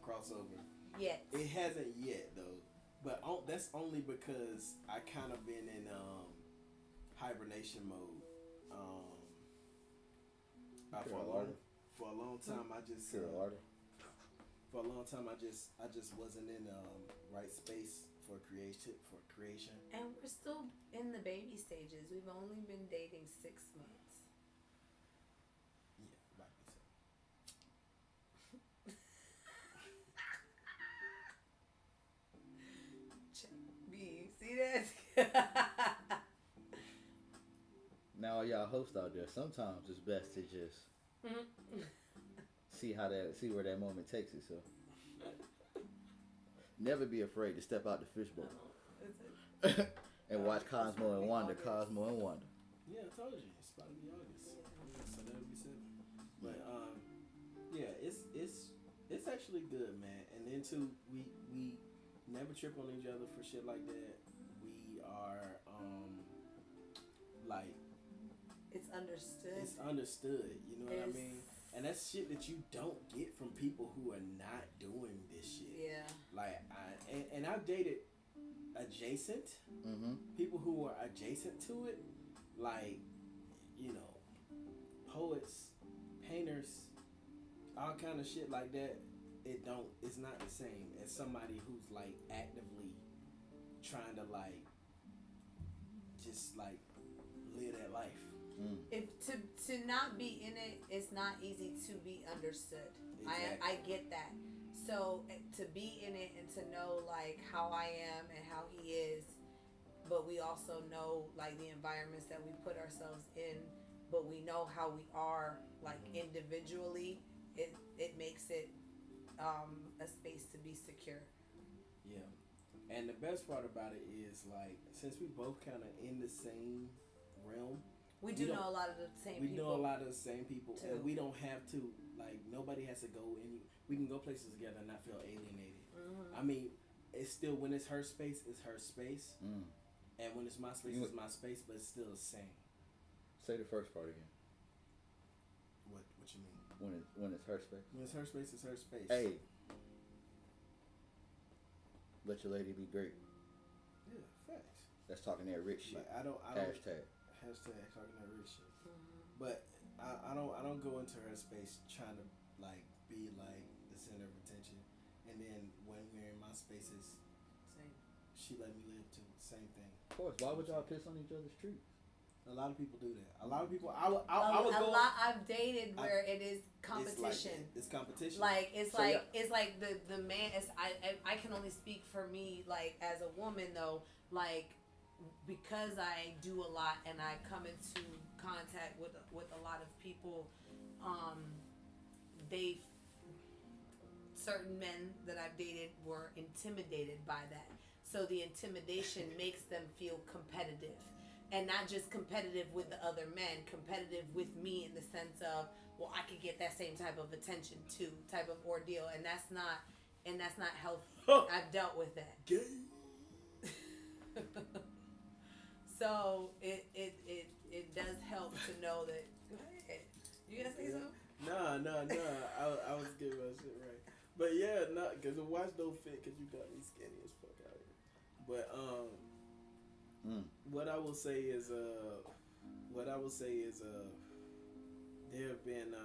crossover. Yes. It hasn't yet though, but that's only because I kind of been in hibernation mode. For a long time, I just wasn't in right space for creation. And we're still in the baby stages. We've only been dating 6 months. Yeah, about to be so. Check B. See that? Now, y'all hosts out there, sometimes it's best to just see where that moment takes it. So never be afraid to step out the fishbowl and watch Cosmo and Wanda. Cosmo and Wanda. Yeah, I told you it's about to be August. So that'll be 7. But yeah, it's actually good, man. And then too, we never trip on each other for shit like that. We are like it's understood. It's understood. You know what I mean? And that's shit that you don't get from people who are not doing this shit. Yeah. Like and I've dated adjacent people who are adjacent to it, like, you know, poets, painters, all kind of shit like that. It's not the same as somebody who's like actively trying to like just like live that life. If to not be in it, it's not easy to be understood. Exactly. I get that. So to be in it and to know like how I am and how he is, but we also know like the environments that we put ourselves in, but we know how we are like individually. It makes it a space to be secure. Yeah, and the best part about it is like since we both kind of in the same realm. We know a lot of the same people. We know a lot of the same people, too. And we don't have to, like, nobody has to go in. We can go places together and not feel alienated. I mean, it's still, when it's her space, it's her space. And when it's my space, it's my space, but it's still the same. Say the first part again. What you mean? When it's her space? When it's her space, it's her space. Hey. Let your lady be great. Yeah, facts. That's talking that rich shit. Like, I don't Hashtag talking that rich shit. But I don't go into her space trying to like be like the center of attention, and then when we're in my spaces, she let me live too. Same thing. Of course. Why would y'all piss on each other's streets? A lot of people do that. A lot of people. I would go. A lot I've dated where it is competition. It's competition. Like it's like the man. I can only speak for me. Like as a woman though, like. Because I do a lot and I come into contact with a lot of people, certain men that I've dated were intimidated by that. So the intimidation makes them feel competitive, and not just competitive with the other men, competitive with me in the sense of, well, I could get that same type of attention too, type of ordeal, and that's not healthy. I've dealt with that. So it does help to know that. Go ahead. You gonna say something? No. I was getting my shit right. But yeah, because the watch don't fit because you got me skinny as fuck out here. But what I will say is there have been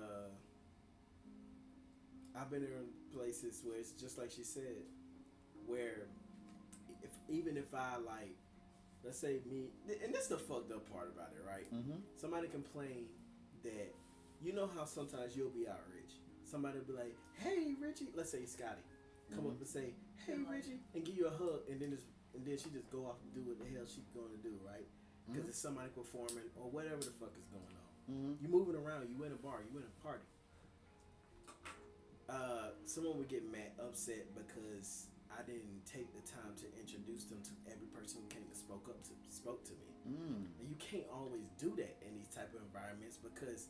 I've been in places where it's just like she said, where even if I like. Let's say me, and this is the fucked up part about it, right? Somebody complain that, you know how sometimes you'll be out, Rich. Somebody will be like, hey, Richie. Let's say Scotty. Come up and say, hey, Richie, and give you a hug, and then she just go off and do what the hell she's going to do, right? Because it's somebody performing or whatever the fuck is going on. You moving around, you in a bar, you in a party. Someone would get mad, upset because I didn't take the time to introduce them to every person who came and spoke to me. And you can't always do that in these type of environments because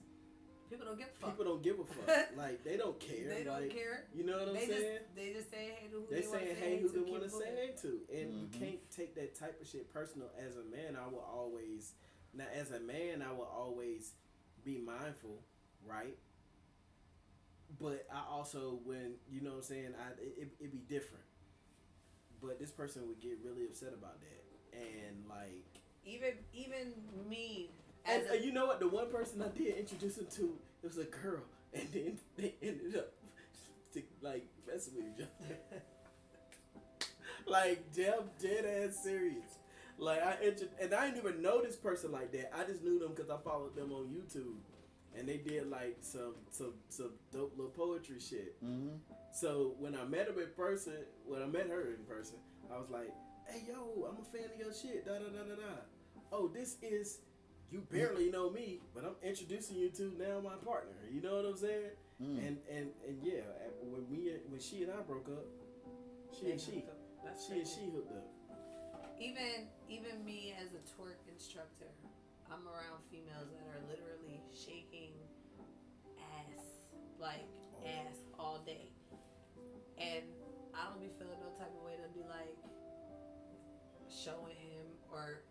people don't give a fuck. People don't give a fuck. Like they don't care. They don't care. You know what I'm saying? They just say hey to who they saying hey who they want to say hey to, and you can't take that type of shit personal. As a man, I will always be mindful, right? But I also, when you know what I'm saying, it'd be different. But this person would get really upset about that, and like even me. And you know what? The one person I did introduce him to, it was a girl, and then they ended up like messing with each other, like dead ass serious. Like I didn't even know this person like that. I just knew them because I followed them on YouTube, and they did like some dope little poetry shit. So when I met her in person, I was like, hey yo, I'm a fan of your shit. Da da da da da. Oh, this is you barely know me, but I'm introducing you to now my partner. You know what I'm saying? And yeah, when she and I broke up, she and she hooked up. Even me as a twerk instructor, I'm around females that are literally shaking ass all day, and I don't be feeling no type of way to be like showing him or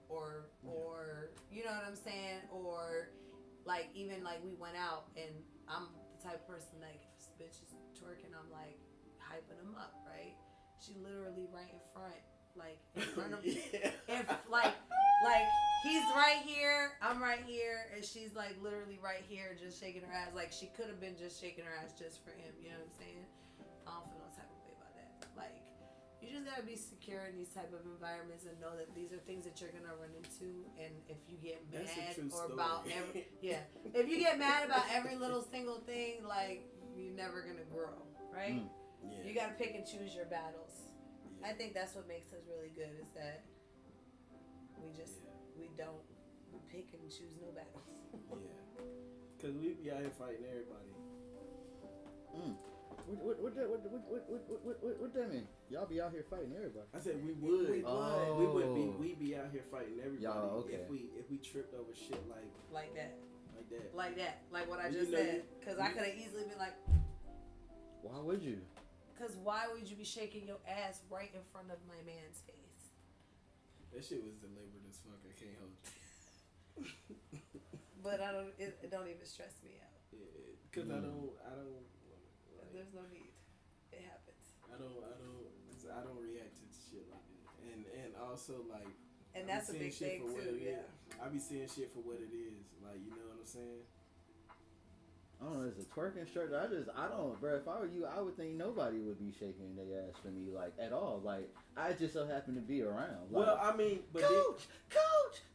you know what I'm saying, or like even like we went out and I'm the type of person like if this bitch is twerking, I'm like hyping him up, right? She literally right in front, like in front of me. If like he's right here, I'm right here, and she's like literally right here just shaking her ass. Like she could have been just shaking her ass just for him, you know what I'm saying? I don't feel no type of way about that. Like you just gotta be secure in these type of environments and know that these are things that you're gonna run into, and if you get mad or about if you get mad about every little single thing, like you're never gonna grow, right? Yeah. You gotta pick and choose your battles. I think that's what makes us really good is that we don't pick and choose no battles. Yeah, cause we be out here fighting everybody. What that mean? Y'all be out here fighting everybody. I said we would. We be out here fighting everybody. Y'all, okay. If we tripped over shit like that. Like what I just said. Cause I could have easily been like. Why would you? Cause why would you be shaking your ass right in front of my man's face? That shit was deliberate as fuck. I can't hold you. But it don't even stress me out. Yeah, cause I don't. Like, there's no need. It happens. I don't react to shit like that. And also like. And that's a big thing too. Yeah. I be seeing shit for what it is. Like, you know what I'm saying? I don't know, as a twerk instructor, I don't, bro, if I were you, I would think nobody would be shaking their ass for me, like, at all. Like, I just so happen to be around. Like, well, I mean, but Coach!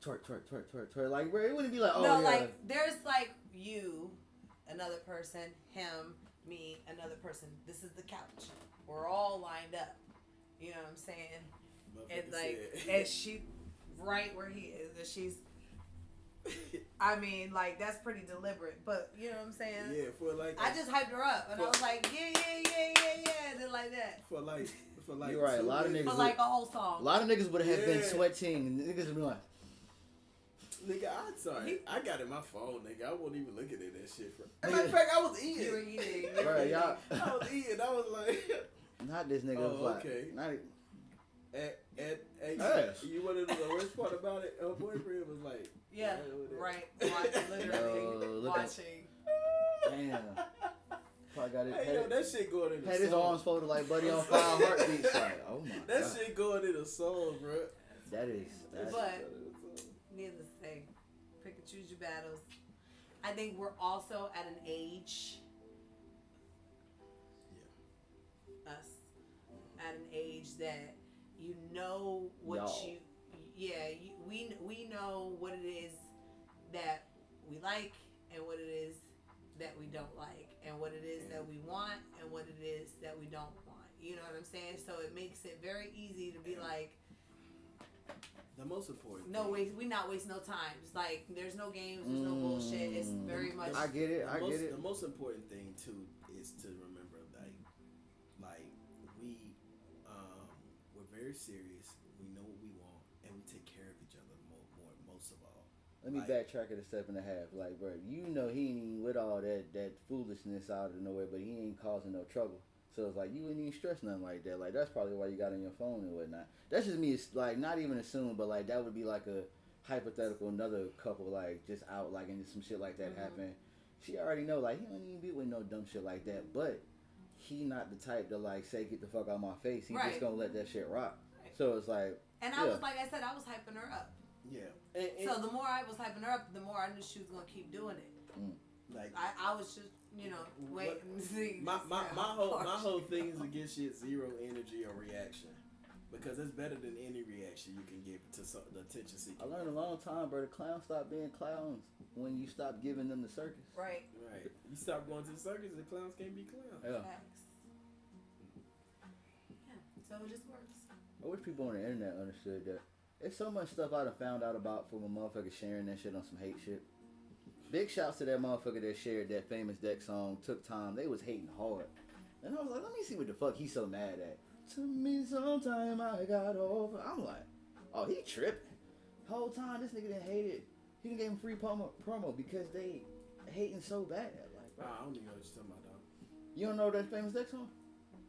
Twerk. Like, bro, it wouldn't be like, oh, no, yeah. like, there's, like, you, another person, him, me, another person. This is the couch. We're all lined up. You know what I'm saying? And, like, and she, right where he is, and she's, I mean, like, that's pretty deliberate, but you know what I'm saying? Yeah, for like I just hyped her up, and I was like, yeah, and then like that. For like. You're right. A lot of niggas. For like a whole song. A lot of niggas would have been sweating, and niggas would be like, nigga, I'm sorry. I got it in my phone, nigga. I wasn't even looking at that shit. Matter of fact, I was eating. You were eating. Right, y'all. I was eating. I was like, not this nigga. Oh, okay. You want to know the worst part about it? Her boyfriend was like, yeah, right. Literally watching. Damn. Probably got it. Hey, yo, that shit going in the had song. his arms folded like Buddy on Fire heartbeats. Like, oh my that God. shit going in the song, bro. That's but needless to say, pick and choose your battles. I think we're also at an age. Yeah. Us at an age that you know what Y'all. we know what it is that we like and what it is that we don't like and what it is that we want and what it is that we don't want. You know what I'm saying? So it makes it very easy to be like, the most important. We not waste no time. It's like there's no games, there's no bullshit. It's very much. I get it. The most important thing too is to remember like we're very serious. We know what we want, and we take care of each other more most of all. Let me backtrack it a step and a half. Like, bro, you know he ain't even with all that foolishness out of nowhere, but he ain't causing no trouble. So it's like you wouldn't even stress nothing like that. Like that's probably why you got on your phone and whatnot. That's just me. It's like not even assuming, but like that would be like a hypothetical another couple like just out like and some shit like that happen. She already know like he don't even be with no dumb shit like that. But he not the type to like say get the fuck out my face. He just gonna let that shit rock. Right. So it's like. And I was like I said, I was hyping her up. Yeah. So the more I was hyping her up, the more I knew she was gonna keep doing it. Like I was just. You know, wait and see. My whole thing is to give shit zero energy or reaction, because it's better than any reaction you can give to the attention seeking. I learned a long time, bro. The clowns stop being clowns when you stop giving them the circus. Right. You stop going to the circus, the clowns can't be clowns. Yeah. Facts. Yeah. So it just works. I wish people on the internet understood that There's so much stuff I done found out about from a motherfucker sharing that shit on some hate shit. Big shouts to that motherfucker that shared that famous Deck song, Took Time. They was hating hard. And I was like, let me see what the fuck he's so mad at. Took me some time, I got over. I'm like, oh, he tripping. Whole time, this nigga done hated. He done gave him free promo because they hating so bad. Like, bro. I don't even know what you're talking about, dog. You don't know that famous Deck song?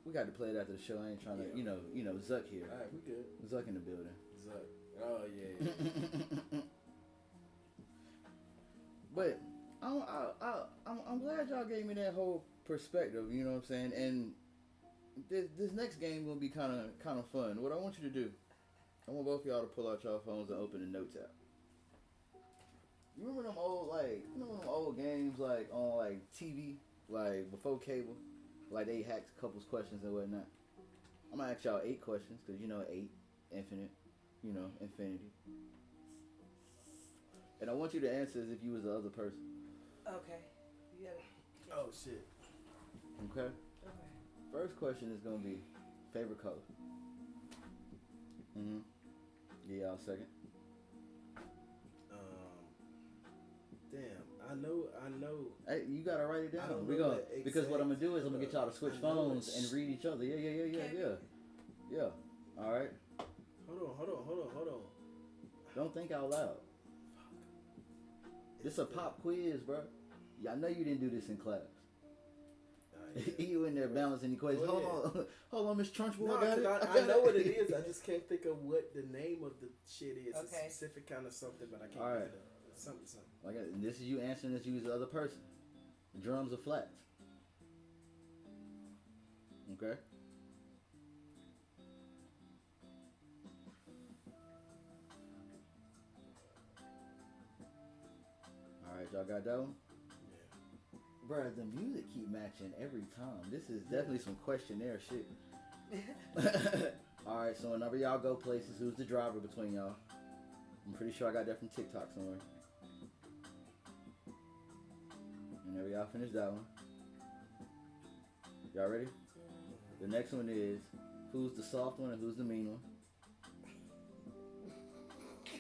We got to play it after the show. I ain't trying to, you know, Zuck here. All right, we good. Zuck in the building. Zuck. Oh, yeah. But I'm glad y'all gave me that whole perspective. You know what I'm saying? And this next game gonna be kind of fun. What I want you to do, I want both of y'all to pull out your phones and open the notes app. You remember them old games like on like TV, like before cable, like they hacked couples questions and whatnot. I'm gonna ask y'all 8 questions because 8, infinite, infinity. And I want you to answer as if you was the other person. Okay. You got it. Oh, shit. Okay? Okay. First question is going to be favorite color. Mm-hmm. Give y'all a second. Damn. I know. Hey, you got to write it I down. don't We're know gonna, the because what I'm going to do is I'm exact going to get y'all to switch color. I know phones it. and read each other. Yeah. All right. Hold on. Don't think out loud. This a pop quiz, bro. Yeah, I know you didn't do this in class. Yeah. You in there balancing equations. Go Hold on, Miss Trunchbull. No, I got it. I know what it is. I just can't think of what the name of the shit is. It's Okay. a specific kind of something, but I can't All think right. of it. It's something. Like this is you answering as you was the other person. Drums or flats. Okay. All right, y'all got that one? Yeah. Bruh, the music keep matching every time. This is definitely some questionnaire shit. All right, so whenever y'all go places, who's the driver between y'all? I'm pretty sure I got that from TikTok somewhere. Whenever y'all finish that one. Y'all ready? The next one is, who's the soft one and who's the mean one?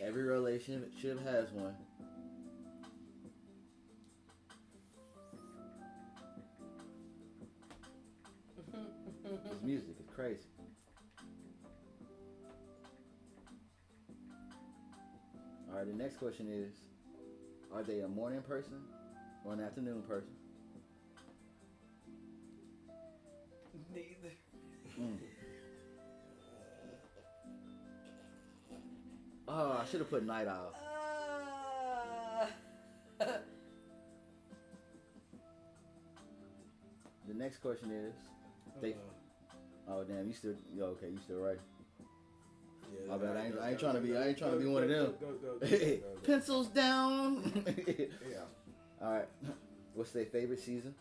Every relationship has one. This music is crazy. Alright, the next question is, are they a morning person or an afternoon person? Neither. Oh, I should have put night owl. The next question is, oh damn, you still right. Yeah, My bad, I ain't trying to be one of them. Go. Pencils down. Yeah. All right, what's their favorite season?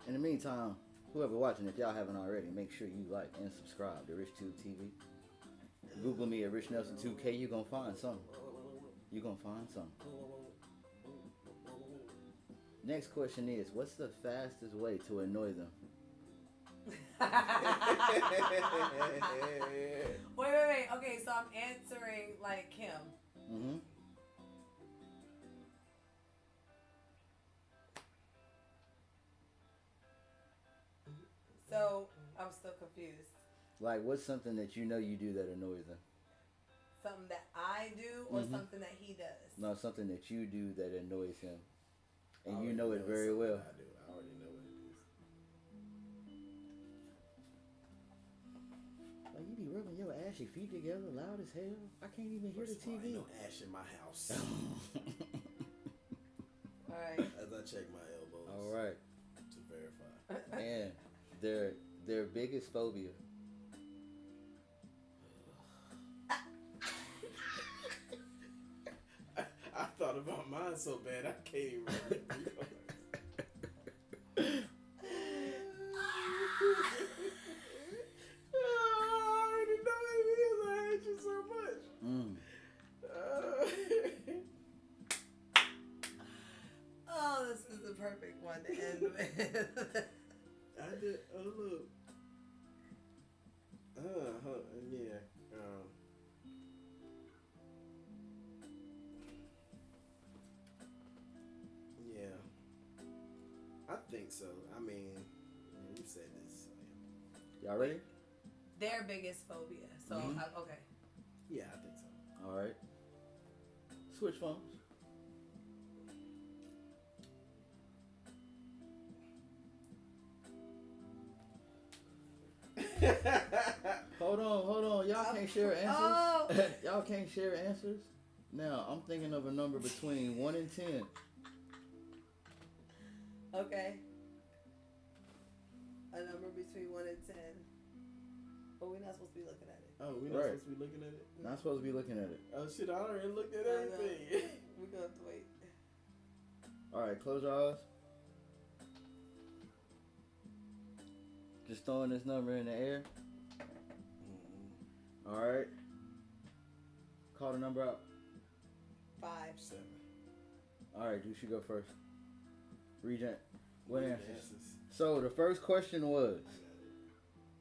In the meantime, whoever watching, if y'all haven't already, make sure you like and subscribe to RichTube TV. Google me at Rich Nelson 2K. You're gonna find something. Next question is, what's the fastest way to annoy them? Wait. Okay, so I'm answering like him. Mm-hmm. So I'm still confused. Like, what's something that you know you do that annoys them? Something that I do or Mhm. something that he does? No, something that you do that annoys him. I And you already know it it's very something well. I do. I already know what it is. Like, you be rubbing your ashy feet together loud as hell. I can't even hear the First of all, TV. ain't no ash in my house. All right. As I check my elbows. All right. To verify. And their biggest phobia. I thought about mine so bad I can't even remember. I already know it is. I hate you so much. think so. I mean, you said this. So Y'all ready? Their biggest phobia. So, okay. yeah, I think so. All right. Switch phones. Hold on. Y'all can't share answers. Oh. Y'all can't share answers. Now, I'm thinking of a number between 1 and 10. Okay. A number between 1 and 10. But we're not supposed to be looking at it. Oh, we're not supposed to be looking at it? Not supposed to be looking at it. Oh, shit, I already looked at I know. everything. We're going to have to wait. All right, close your eyes. Just throwing this number in the air. All right. Call the number out. 5. 7. All right, Deuce, you go first. Regent, what Read the answers? So the first question was,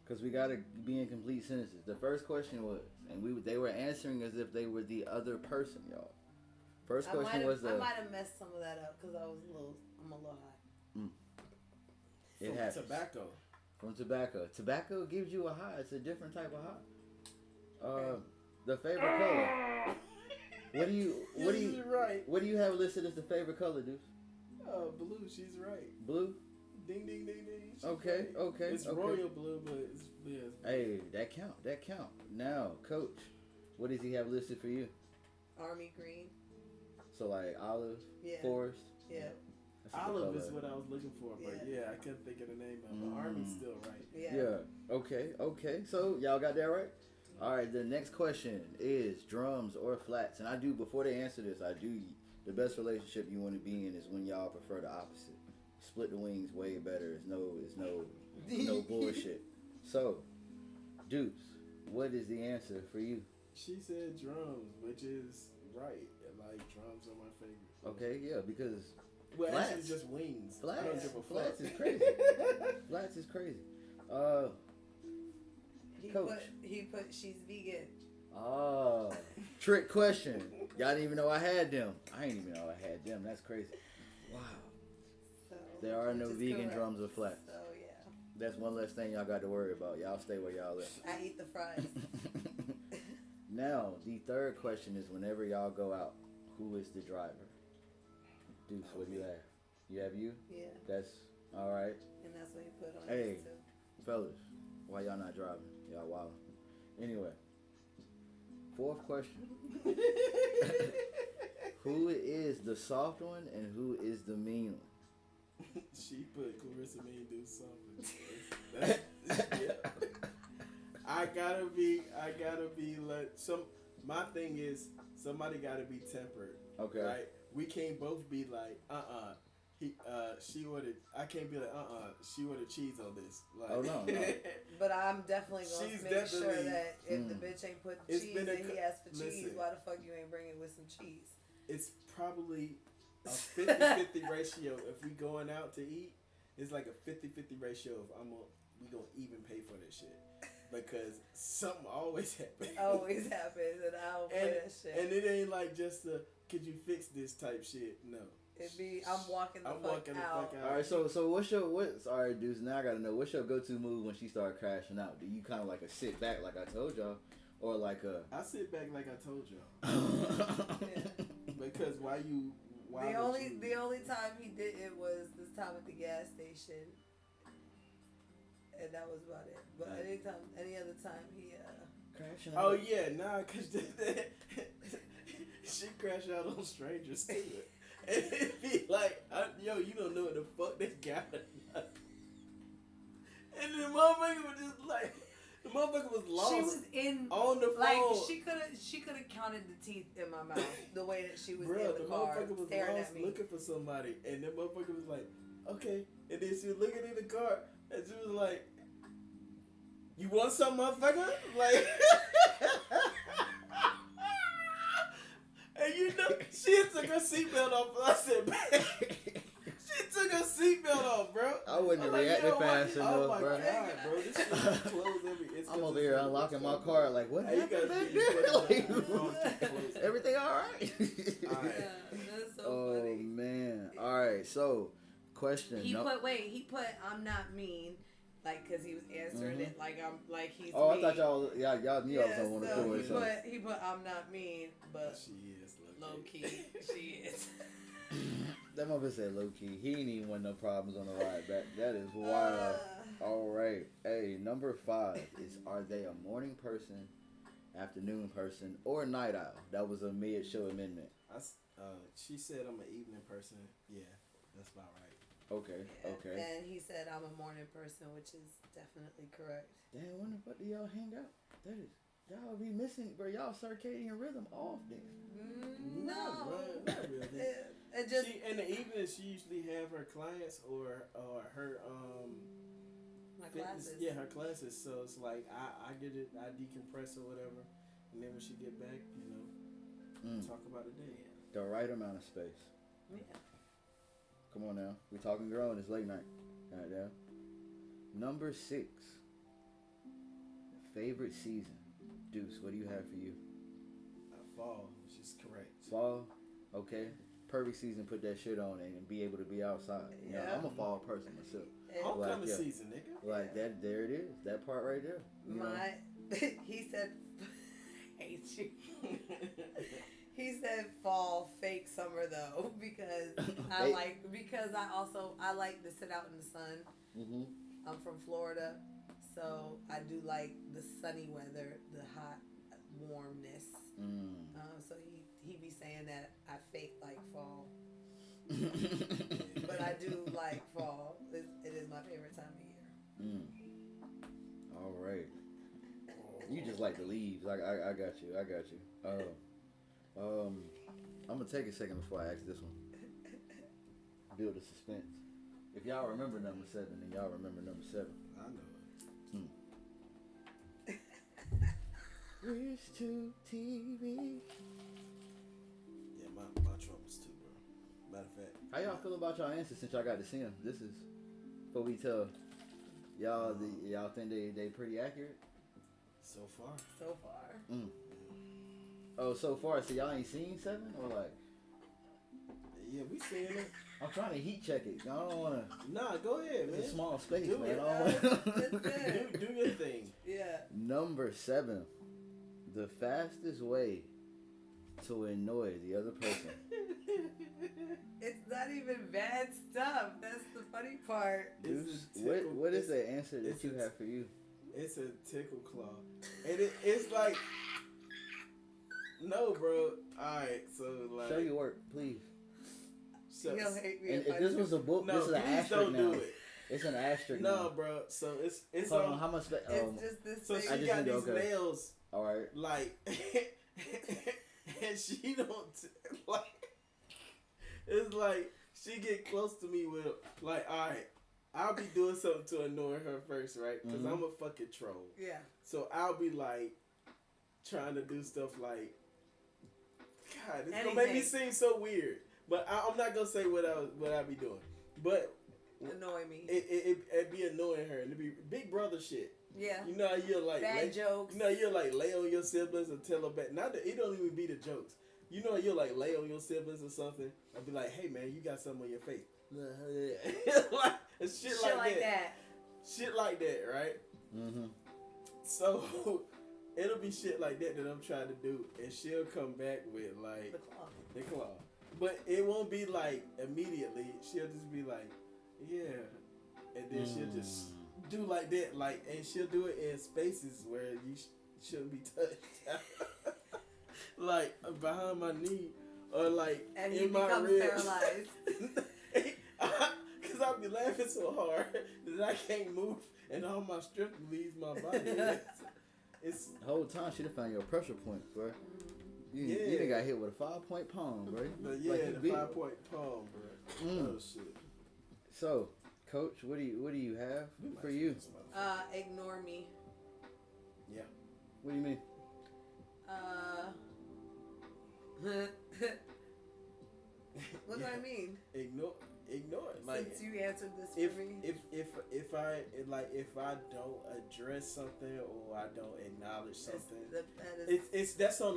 because we gotta be in complete sentences. The first question was, and they were answering as if they were the other person, y'all. First question was I might have messed some of that up because I'm a little high. It happens. Tobacco. From tobacco. Tobacco gives you a high. It's a different type of high. Okay. The favorite color. What do you have listed as the favorite color, Deuce? Oh, blue. She's right. Blue. Ding, ding, ding, ding. She's Okay. right. It's royal blue, but it's blue. Hey, that count. Now, Coach, what does he have listed for you? Army green. So like olive, Yeah. forest. Yeah. That's a good Olive color. is what I was looking for, but Yeah. I couldn't think of the name of it. Army's still right. Yeah. Yeah. Okay. So y'all got that right? All right. The next question is drums or flats, and I do before they answer this. The best relationship you want to be in is when y'all prefer the opposite. Split the wings way better. It's no bullshit. So, Deuce, what is the answer for you? She said drums, which is right. Like drums are my favorite. Okay, yeah, because Well, flats. actually, just wings. I don't Flats. give a fuck. Flats is crazy. Flats is crazy. Coach. He put she's vegan. Oh, trick question. Y'all didn't even know I had them. I didn't even know I had them. That's crazy. Wow. So There are no which is vegan correct. drums or flats. So yeah. That's one less thing y'all got to worry about. Y'all stay where y'all live. I eat the fries. Now, the third question is whenever y'all go out, who is the driver? Deuce, what do you have? You have you? Yeah. That's all right. And that's what he put on Hey. his too. Fellas, why y'all not driving? Y'all wild. Anyway, fourth question. Who is the soft one and who is the mean one? She put Clarissa Mean do something. Yeah. I gotta be like my thing is somebody gotta be tempered. Okay. Right? We can't both be like, she ordered I can't be like, she ordered cheese on this. Like, Oh, no. But I'm definitely gonna She's make sure definitely- that if the bitch ain't put It's cheese been a and he asked for cheese, listen. why the fuck you ain't bringing with some cheese? It's probably a 50-50 ratio. If we going out to eat, it's like a 50-50 ratio of we gonna even pay for this shit. Because something always happens. Always happens, and I don't play that shit. And it ain't like just could you fix this type shit? No. It be I'm walking the fuck out. All right, so what's all right, dudes? Now I gotta know what's your go-to move when she started crashing out? Do you kind of like a sit back like I told y'all, or like a? I sit back like I told y'all. Yeah. Because the only time he did it was this time at the gas station, and that was about it. But any other time he crashing out. Oh yeah, nah, cause she crash out on strangers too. And it be like, yo, you don't know what the fuck this guy. And the motherfucker was just like, the motherfucker was lost. She was in on the phone. like she could have counted the teeth in my mouth the way that she was in the car motherfucker was staring lost at me. looking for somebody, and the motherfucker was like, okay, and then she was looking in the car, and she was like, you want something, motherfucker? Like. And you know, she took her seatbelt off. I said, man, she took her seatbelt off, bro. I wouldn't have reacted fast enough, oh my bro. God, bro. This shit is closed it's I'm over here unlocking my car. Like, what Hey, happened back there? Everything all right? Yeah, that's so Oh funny. man! All right, so Question. He put I'm not mean, like, cause he was answering it like I'm like he's. Oh, mean. I thought y'all knew I was on one of the so he put I'm not mean, but she is low key she is. That motherfucker said low key. He ain't even want no problems on the ride back. That is wild. All right. Hey, number 5 is, are they a morning person, afternoon person, or night owl? That was a mid-show amendment. She said I'm an evening person. Yeah, that's about right. Okay. Yeah, Okay. And he said I'm a morning person, which is definitely correct. Damn, when the fuck do y'all hang out? That is, y'all be missing, bro. Y'all circadian rhythm off then. No, Not really. It just In the evening, she usually have her clients or her my fitness. classes. Yeah, her classes. So it's like I get it, I decompress or whatever, and then when she get back, talk about the day. The right amount of space. Yeah. Come on now. We talking grown. It's late night. Goddamn. Number 6. Favorite season. Deuce, what do you have for you? Fall, which is correct. Fall? Okay. Perfect season. Put that shit on and be able to be outside. You know, I'm a fall person myself. Homecoming season, nigga. Like that. There it is. That part right there. You know? He said, hate you. He said fall, fake summer though, because I like to sit out in the sun. Mm-hmm. I'm from Florida, so I do like the sunny weather, the hot warmness. So he be saying that I fake like fall, but I do like fall. It is my favorite time of year. All right. You just like the leaves. I got you. I'm gonna take a second before I ask this one. Build the suspense. If y'all remember number 7, then y'all remember number 7. I know it. Wish to TV. Yeah, my troubles too, bro. Matter of fact. How y'all feel about y'all answers since y'all got to see them? This is before we tell y'all. Y'all think they pretty accurate? So far. Oh, so far, so y'all ain't seen 7 or like? Yeah, we seeing it. I'm trying to heat check it. I don't want to. Nah, go ahead, man. It's a small space, Do man. it. Do your thing. Yeah. Number 7, the fastest way to annoy the other person. It's not even bad stuff. That's the funny part. Deuce, what is the answer that you have for you? It's a tickle claw, and it's like, no, bro. All right, so like, Show your work, please. So, He'll hate me And if if this was a book, no, this is an please asterisk don't now. do it. It's an asterisk No, now. bro. So it's Hold on, how much? It's just this so thing. she I just got need these to- okay. nails All right. like, and she don't like. It's like she get close to me with like, all right, I'll be doing something to annoy her first, right? Because I'm a fucking troll. Yeah. So I'll be like trying to do stuff like, God, it's gonna make me seem so weird. But I'm not gonna say what I be doing. But Annoy me. It be annoying her, and it be big brother shit. Yeah. You know how you're like Bad jokes. You know you're like lay on your siblings and tell them back. Not that it don't even be the jokes. You know you're like lay on your siblings or something. I'll be like, hey man, you got something on your face. Like shit like that. Shit like that, right? Mm-hmm. So it'll be shit like that I'm trying to do, and she'll come back with like the claw. But it won't be like immediately. She'll just be like, yeah, and then she'll just do like that, like, and she'll do it in spaces where you shouldn't be touched, like behind my knee or like and in he my becomes ribs. paralyzed. Cause I'll be laughing so hard that I can't move, and all my strength leaves my body. It's The whole time she done found your pressure point, bro. You done got hit with a 5-point palm, bro. But yeah, Like the 5-point palm, bro. Oh shit. So, Coach, what do you have for you? Ignore me. Yeah. What do you mean? What do I mean? Ignore it. Like, since you answered this for me. If I don't address something or I don't acknowledge something, that's on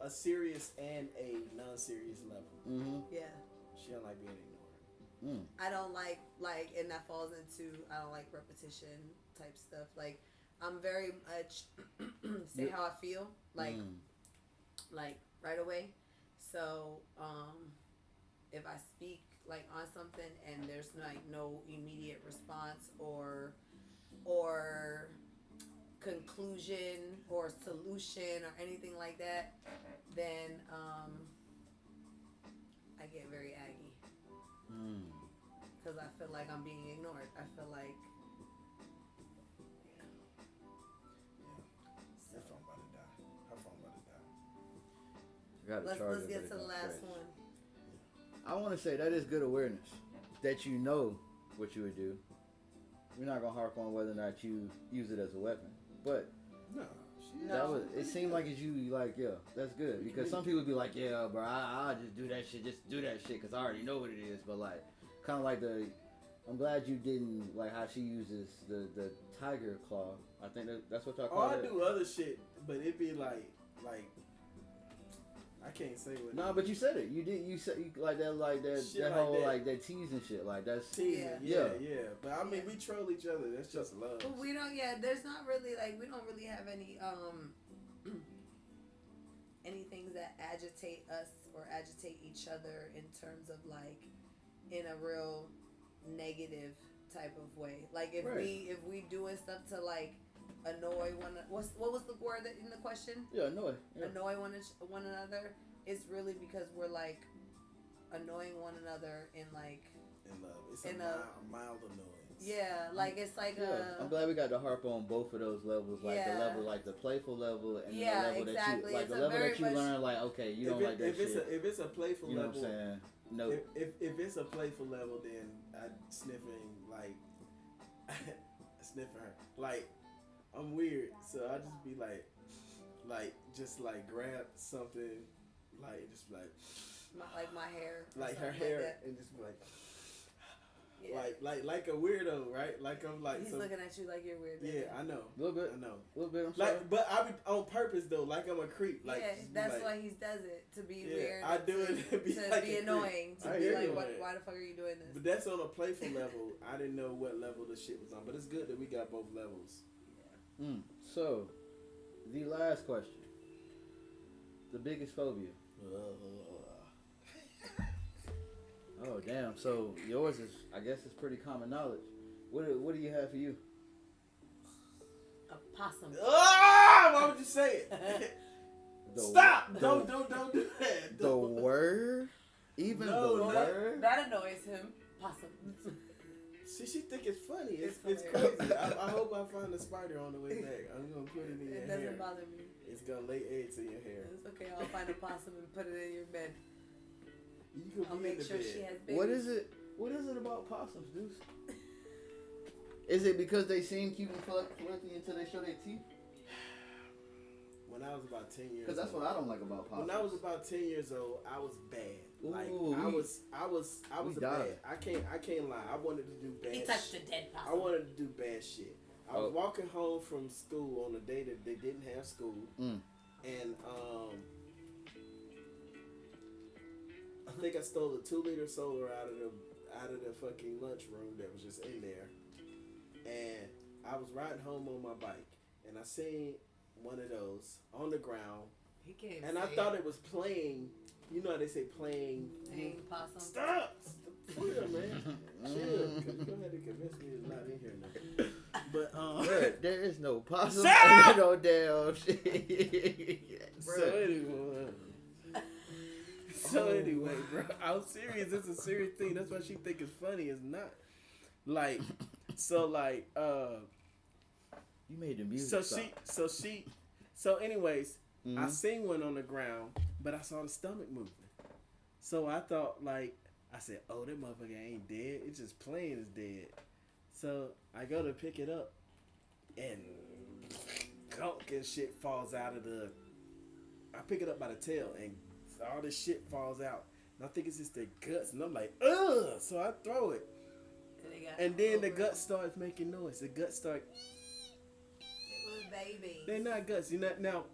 a serious and a non-serious level. Mm-hmm. Yeah. She don't like being ignored. I don't like and that falls into I don't like repetition type stuff. Like I'm very much say how I feel like right away. So if I speak like on something and there's like no immediate response or conclusion or solution or anything like that, then I get very aggy because I feel like I'm being ignored. I feel like Her phone about to die. Her phone about to die. let's get to the last one. I want to say that is good awareness that you know what you would do. We're not gonna harp on whether or not you use it as a weapon, but No. that was. It seemed like it's you. Like, yeah, that's good because some people be like, yeah, bro, I'll just do that shit, because I already know what it is. But like, kind of like I'm glad you didn't like how she uses the tiger claw. I think that's what y'all call it. I do other shit, but it be like I can't say what. No, but you said it. You did. You said like that Shit whole that. like that teasing shit. Like that's teasing. Yeah. Yeah. But I mean, we troll each other. That's just love. But we don't. Yeah, there's not really like we don't really have any any things that agitate us or agitate each other in terms of like in a real negative type of way. Like if we doing stuff to like annoy what was the word in the question? Yeah, annoy. Yeah. Annoy one another. It's really because we're like annoying one another in like In love, it's in a mild annoyance. Yeah, like it's like I'm glad we got to harp on both of those levels, like the level, like the playful level, and the level that you, like the level that you learn, like okay, you don't like that shit. If it's a playful you know level, what I'm saying? No. If it's a playful level, then I sniffing like sniffing her. Like I'm weird, so I just be like just like grab something, like just like my hair, like her hair, and just be like. Yeah. Like a weirdo, right? Like I'm like he's looking at you like you're weird. Yeah, I know. A little bit. I know. A little bit. I'm sorry. Like, but I be on purpose though. Like I'm a creep. Like yeah, that's why he does it to be weird. I do it to be annoying. To be like, why the fuck are you doing this? But that's on a playful level. I didn't know what level the shit was on, but it's good that we got both levels. Yeah. So, the last question: the biggest phobia. Oh damn! So yours is, I guess, it's pretty common knowledge. What do you have for you? A possum. Why would you say it? Stop! Don't do that. The word, even the word. That annoys him. Possum. See, she think it's funny. It's crazy. I hope I find a spider on the way back. I'm gonna put it in your hair. It doesn't bother me. It's gonna lay eggs in your hair. It's okay. I'll find a possum and put it in your bed. I'll make sure she has babies. What is it about possums, Deuce? Is it because they seem cute and fluffy until they show their teeth? When I was about 10 years old. Because that's what I don't like about possums. When I was about 10 years old, I was bad. Like Ooh, I was bad. I can't lie. I wanted to do bad. He touched a dead possum. I wanted to do bad shit. I was walking home from school on a day that they didn't have school, and I think I stole a 2-liter soda out of the fucking lunchroom that was just in there, and I was riding home on my bike, and I seen one of those on the ground, and I thought it was playing. You know how they say playing possum. Stop! Chill, man. Chill. Because you're going to have to convince me it's not in here now. But, there is no possum. Stop! No damn shit. So anyway, bro, I'm serious. It's a serious thing. That's why she think it's funny. It's not. Like, you made the music So anyways, I seen one on the ground, but I saw the stomach moving. So I thought, I said, oh, that motherfucker ain't dead. It's just plain as dead. So I go to pick it up, and gunk and shit falls out of the... I pick it up by the tail, and all this shit falls out. And I think it's just the guts, and I'm like, ugh! So I throw it. And then the gut starts making noise. The gut start... It was babies. They're not guts. You know, now,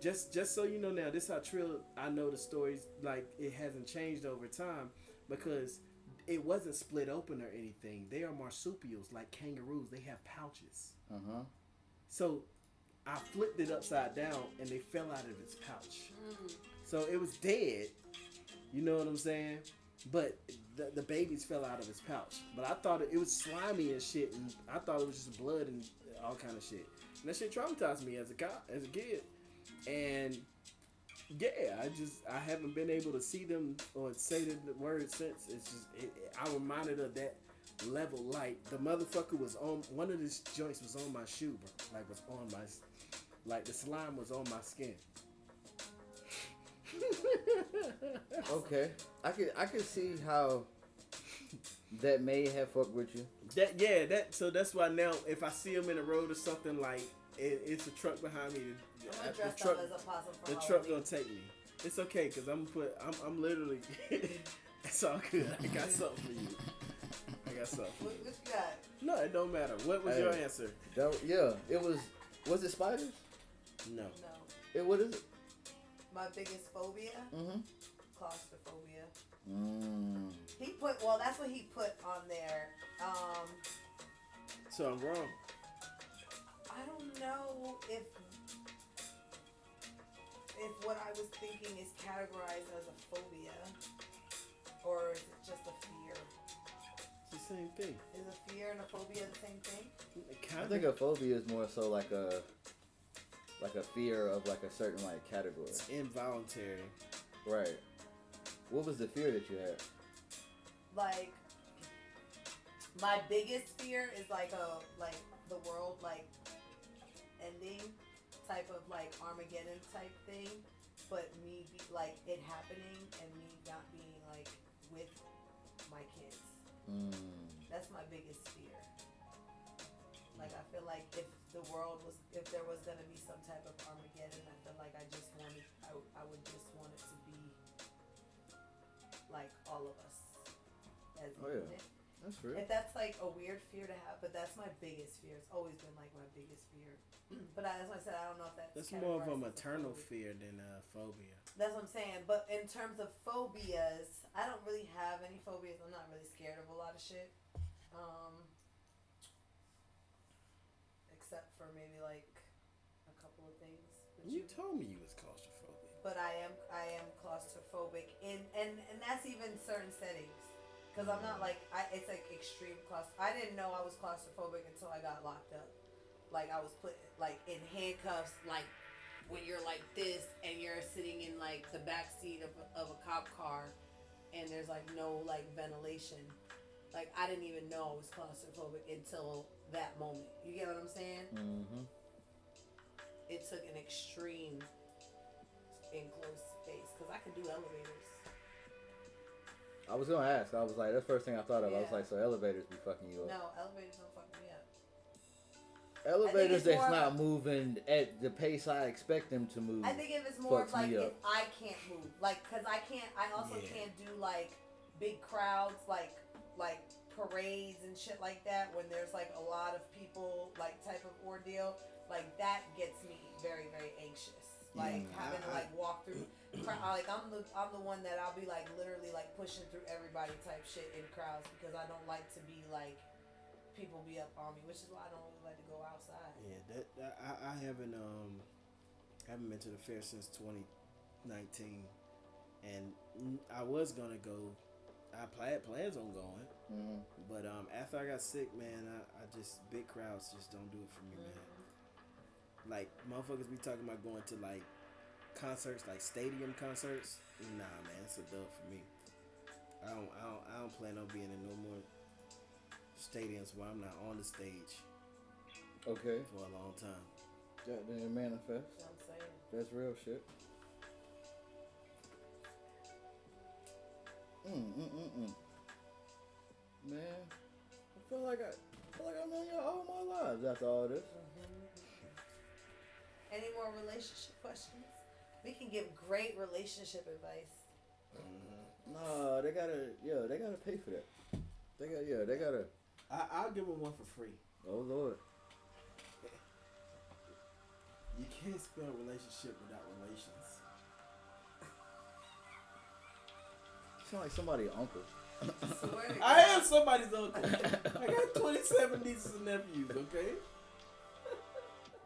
just so you know now, this how Trill. I know the stories like it hasn't changed over time because it wasn't split open or anything. They are marsupials like kangaroos. They have pouches. So I flipped it upside down and they fell out of its pouch. So it was dead. You know what I'm saying? But the babies fell out of his pouch. But I thought it was slimy and shit, and I thought it was just blood and all kind of shit. And that shit traumatized me as a kid. And yeah, I haven't been able to see them or say the word since. It's just I reminded of that level. Like the motherfucker was on one of these joints was on my shoe, bro. Like was on my the slime was on my skin. Okay, I could see how that may have fucked with you. So that's why now if I see him in the road or something like it's a truck behind me. I'm gonna dress up as a possum for the Halloween. truck gonna take me. It's okay because I'm literally. It's all good. I got something for you. What you got? No, it don't matter. What was your answer? It was. Was it spiders? No. What is it? My biggest phobia? Mm-hmm. Claustrophobia. Well, that's what he put on there. So I'm wrong. I don't know if what I was thinking is categorized as a phobia or is it just a fear? It's the same thing. Is a fear and a phobia the same thing? I think a phobia is more so like a fear of like a certain like category. It's involuntary. Right. What was the fear that you had? Like my biggest fear is like the world like ending type of like Armageddon type thing, but me like it happening and me not being like with my kids. That's my biggest fear. Like I feel like if there was gonna be some type of Armageddon, I feel like I would just want it to be like all of us as a unit. That's real. If that's like a weird fear to have, but that's my biggest fear. It's always been like my biggest fear. But that's why I said I don't know if that's more of a categorized as maternal phobia. fear than a phobia. That's what I'm saying. But in terms of phobias, I don't really have any phobias. I'm not really scared of a lot of shit. Except for maybe like a couple of things. But You told me you was claustrophobic. But I am claustrophobic and that's even certain settings. Cause I'm not like it's like extreme I didn't know I was claustrophobic until I got locked up. Like I was put like in handcuffs, like when you're like this and you're sitting in like the back seat of a cop car, and there's like no like ventilation. Like I didn't even know I was claustrophobic until that moment. You get what I'm saying? Mm-hmm. It took an extreme enclosed space because I can do elevators. I was gonna ask. I was like, that's the first thing I thought of. I was Yeah. like, so elevators be fucking you up? No, elevators don't fuck me up. Elevators it's that's more not moving at the pace I expect them to move. I think if it's more of fucks like me if up. I can't move, like, cause I also can't do like big crowds, like parades and shit like that when there's like a lot of people, like type of ordeal, like that gets me very, very anxious. Like having to like walk through, like I'm the one that I'll be like literally like pushing through everybody type shit in crowds because I don't like to be like people be up on me, which is why I don't really like to go outside. Yeah, I haven't been to the fair since 2019, and I was gonna go. I had plans on going, but after I got sick, man, I just big crowds just don't do it for me, man. Like motherfuckers be talking about going to like concerts, like stadium concerts. Nah, man, it's a dub for me. I don't plan on being in no more stadiums where I'm not on the stage. Okay. For a long time. That didn't manifest. You know what I'm saying? That's real shit. Man, I feel like I've known you all my lives after all this. Any more relationship questions? We can give great relationship advice. No, they gotta pay for that. They gotta. I'll give them one for free. Oh Lord. You can't spell relationship without relations. You sound like somebody's uncle. Swear to I am God. somebody's uncle. I got 27 nieces and nephews, okay?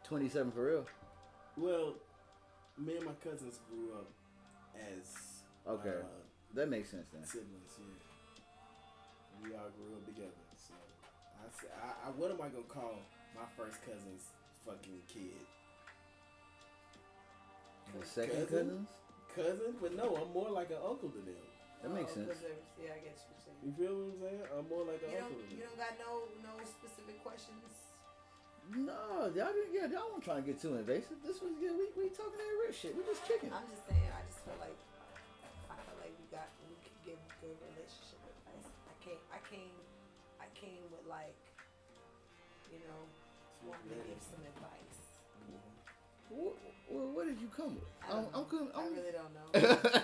27 for real. Well, me and my cousins grew up as Okay. That makes sense then. siblings, yeah. We all grew up together. So I said, what am I gonna call my first cousin's fucking kid? The second Cousin? cousins? Cousin? But no, I'm more like an uncle to them. That makes sense. Yeah, I get what you're saying. You feel what I'm saying? I'm more like an You uncle don't, to you them. don't got no specific questions. No, y'all didn't. Yeah, y'all weren't trying to get too invasive. This was good. We talking that rich shit. We just kicking. I'm just saying. I just feel like we could give good relationship advice. I came with like, wanting to give some advice. What did you come with? I really don't know. I'm talking.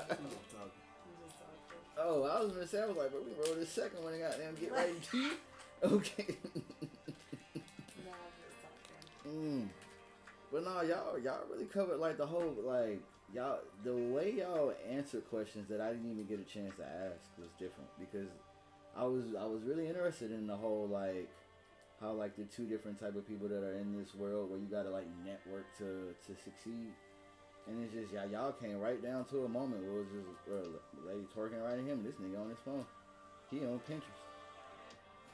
I'm just talking. Oh, I was gonna say, I was like, but we rolled this second one and got them get right to you. Okay. No, I'm just talking. But no, y'all really covered like the whole like y'all the way y'all answered questions that I didn't even get a chance to ask was different because I was really interested in the whole like how like the two different type of people that are in this world where you gotta like network to succeed. And it's just y'all came right down to a moment where it was just a lady twerking right at him. This nigga on his phone. He on Pinterest.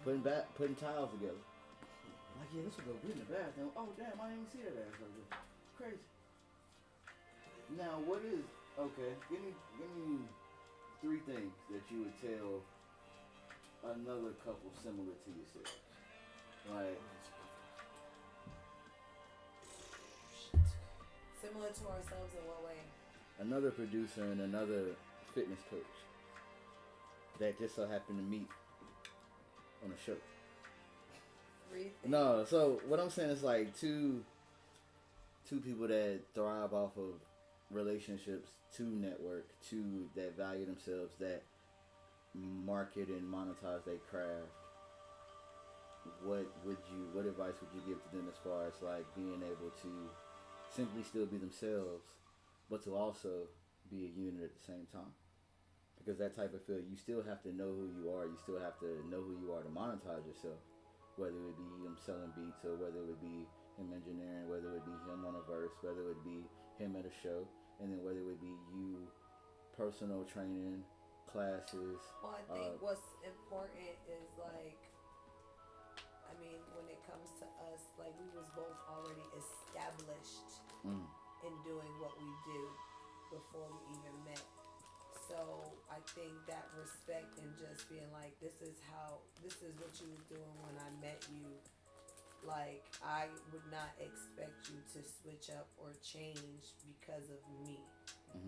Putting tiles together. Like, yeah, this will go good in the bathroom. Oh damn, I didn't even see that ass right there. Crazy. Now what is okay, give me 3 things that you would tell another couple similar to yourself. Like Similar to ourselves in what way? another producer and another fitness coach that just so happened to meet on a show. 3 things. No, so what I'm saying is like two people that thrive off of relationships, two network, two that value themselves, that market and monetize their craft. What advice would you give to them as far as like being able to simply still be themselves, but to also be a unit at the same time? Because that type of field, you still have to know who you are. You still have to know who you are to monetize yourself. Whether it would be him selling beats, or whether it would be him engineering, whether it would be him on a verse, whether it would be him at a show, and then whether it would be you, personal training, classes. Well, I think what's important is like, when it comes to us, like we was both already established in doing what we do before we even met. So I think that respect and just being like, this is what you was doing when I met you. Like, I would not expect you to switch up or change because of me.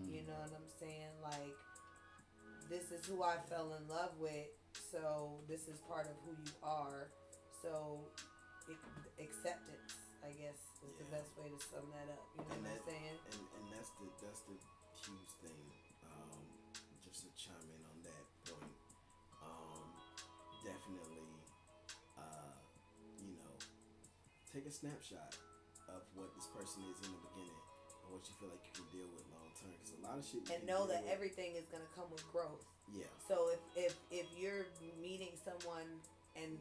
You know what I'm saying? Like, this is who I fell in love with, so this is part of who you are. So, acceptance, I guess, is the best way to sum that up. You know what I'm saying? And that's the huge thing. Just to chime in on that point, definitely, take a snapshot of what this person is in the beginning and what you feel like you can deal with long term. Because a lot of shit. And know that everything is gonna come with growth. Yeah. So if you're meeting someone and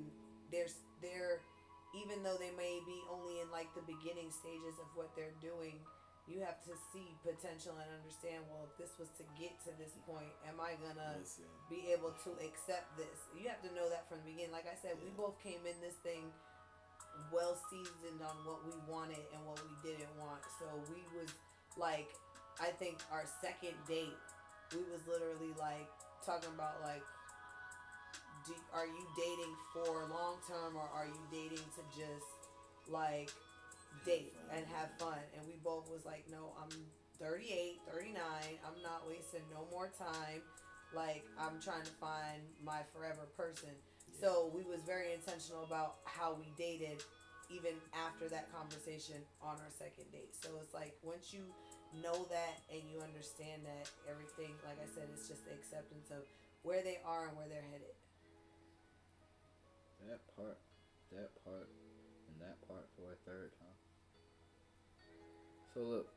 they're even though they may be only in like the beginning stages of what they're doing, you have to see potential and understand, well, if this was to get to this point, am I gonna be able to accept this? You have to know that from the beginning. Like I said, we both came in this thing well seasoned on what we wanted and what we didn't want. So we was like, I think our second date, we was literally like talking about like, are you dating for long term, or are you dating to just like date and have fun? And we both was like, no, I'm 38, 39, I'm not wasting no more time. Like, I'm trying to find my forever person. So we was very intentional about how we dated even after that conversation on our second date. So it's like, once you know that and you understand that, everything, like I said, it's just the acceptance of where they are and where they're headed. That part, and that part for a third time. So look,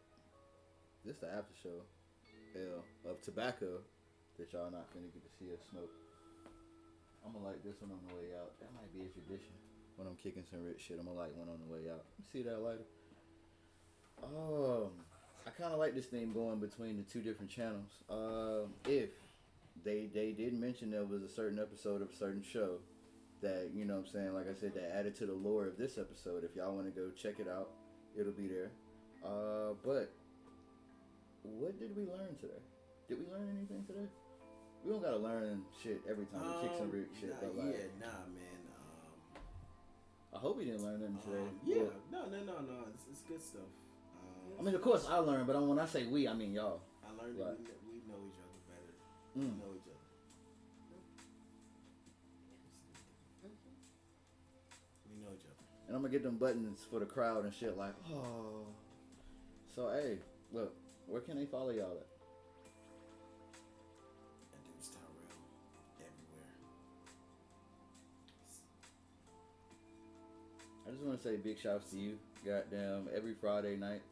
this the after show of tobacco that y'all not finna get to see us smoke. I'm gonna light this one on the way out. That might be a tradition. When I'm kicking some rich shit, I'm gonna light one on the way out. You see that lighter? I kind of like this thing going between the two different channels. If they did mention there was a certain episode of a certain show that, you know what I'm saying, like I said, that added to the lore of this episode. If y'all want to go check it out, it'll be there. But what did we learn today? Did we learn anything today? We don't gotta learn shit every time we kick some rich shit. But like, man. I hope we didn't learn nothing today. No. It's good stuff. I mean, of course I learned, but when I say we, I mean y'all. I learned Right. that we know each other better. We know each other. We know each other. And I'm gonna get them buttons for the crowd and shit like, oh. So hey, look, where can they follow y'all at? And Deuce Tyrell everywhere. I just want to say big shouts to you. Goddamn, every Friday night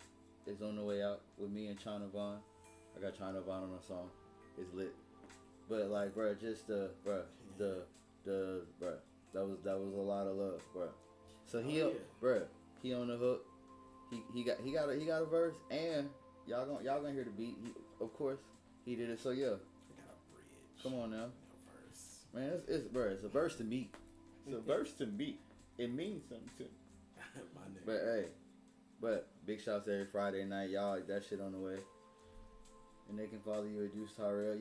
is on the way out with me and China Vaughn. I got China Vaughn on a song. It's lit. But like, bruh, just bruh, that was a lot of love, bruh. So bruh, he on the hook. He got a verse, and y'all gonna hear the beat. Of course, he did it. So yeah. I got a bridge. Come on now. No verse. Man, it's a verse to me. It's a verse to me. It means something to me. My nigga. But hey, big shouts every Friday night, y'all. That shit on the way. And they can follow you at Deuce Tyrell.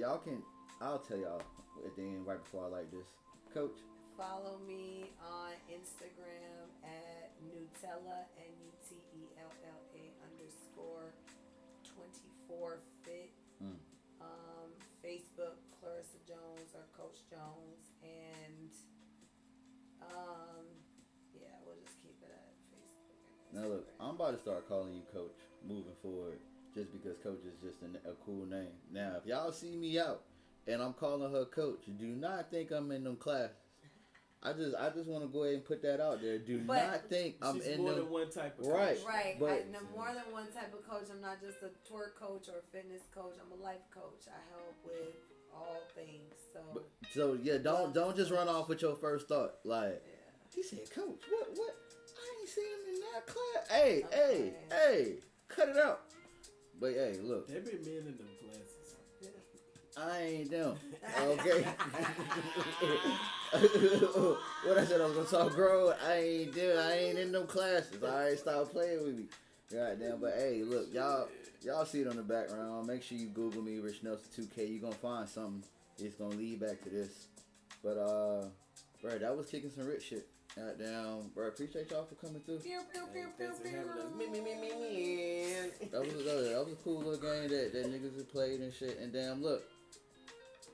I'll tell y'all at the end right before I like this. Coach. Follow me on Instagram at Nutella NUTELLA_24fit. Facebook Clarissa Jones or Coach Jones, and yeah, we'll just keep it at Facebook and Now look, Instagram. I'm about to start calling you Coach moving forward, just because Coach is just a cool name. Now, if y'all see me out and I'm calling her Coach, do not think I'm in them classes. I just want to go ahead and put that out there. Do not think I'm She's in more them. than one type of Right. coach. Right, But- I'm more than one type of coach. I'm not just a twerk coach or a fitness coach. I'm a life coach. I help with all things. So yeah, don't just run off with your first thought. Like, Yeah. he said, Coach, what? I ain't seen him in that class. Hey, Okay. hey, cut it out. But hey, look, There been men in them classes. I ain't them. Okay. What I said I was gonna talk grown. I ain't them. I ain't in them classes. All right, stop playing with me. Goddamn. But hey, look, y'all see it on the background. Make sure you Google me, Rich Nelson 2K. You gonna find something. It's gonna lead back to this. But bro, that was kicking some rich shit. Goddamn, bro. Appreciate y'all for coming through. Pew, pew, pew, pew, Thanks for having us. pew. Me. That was a cool little game that niggas have played and shit. And damn, look.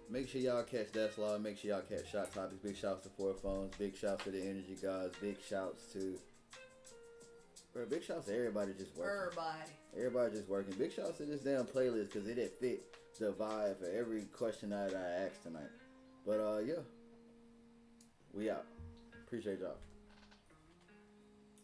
Make sure y'all catch That's Law. Make sure y'all catch Shot Topics. Big shouts to Four Phones. Big shouts to the Energy Gods. Big shouts to... Bro, big shouts to everybody just working. Everybody just working. Big shouts to this damn playlist because it fit the vibe for every question that I asked tonight. But, yeah. We out. Appreciate y'all.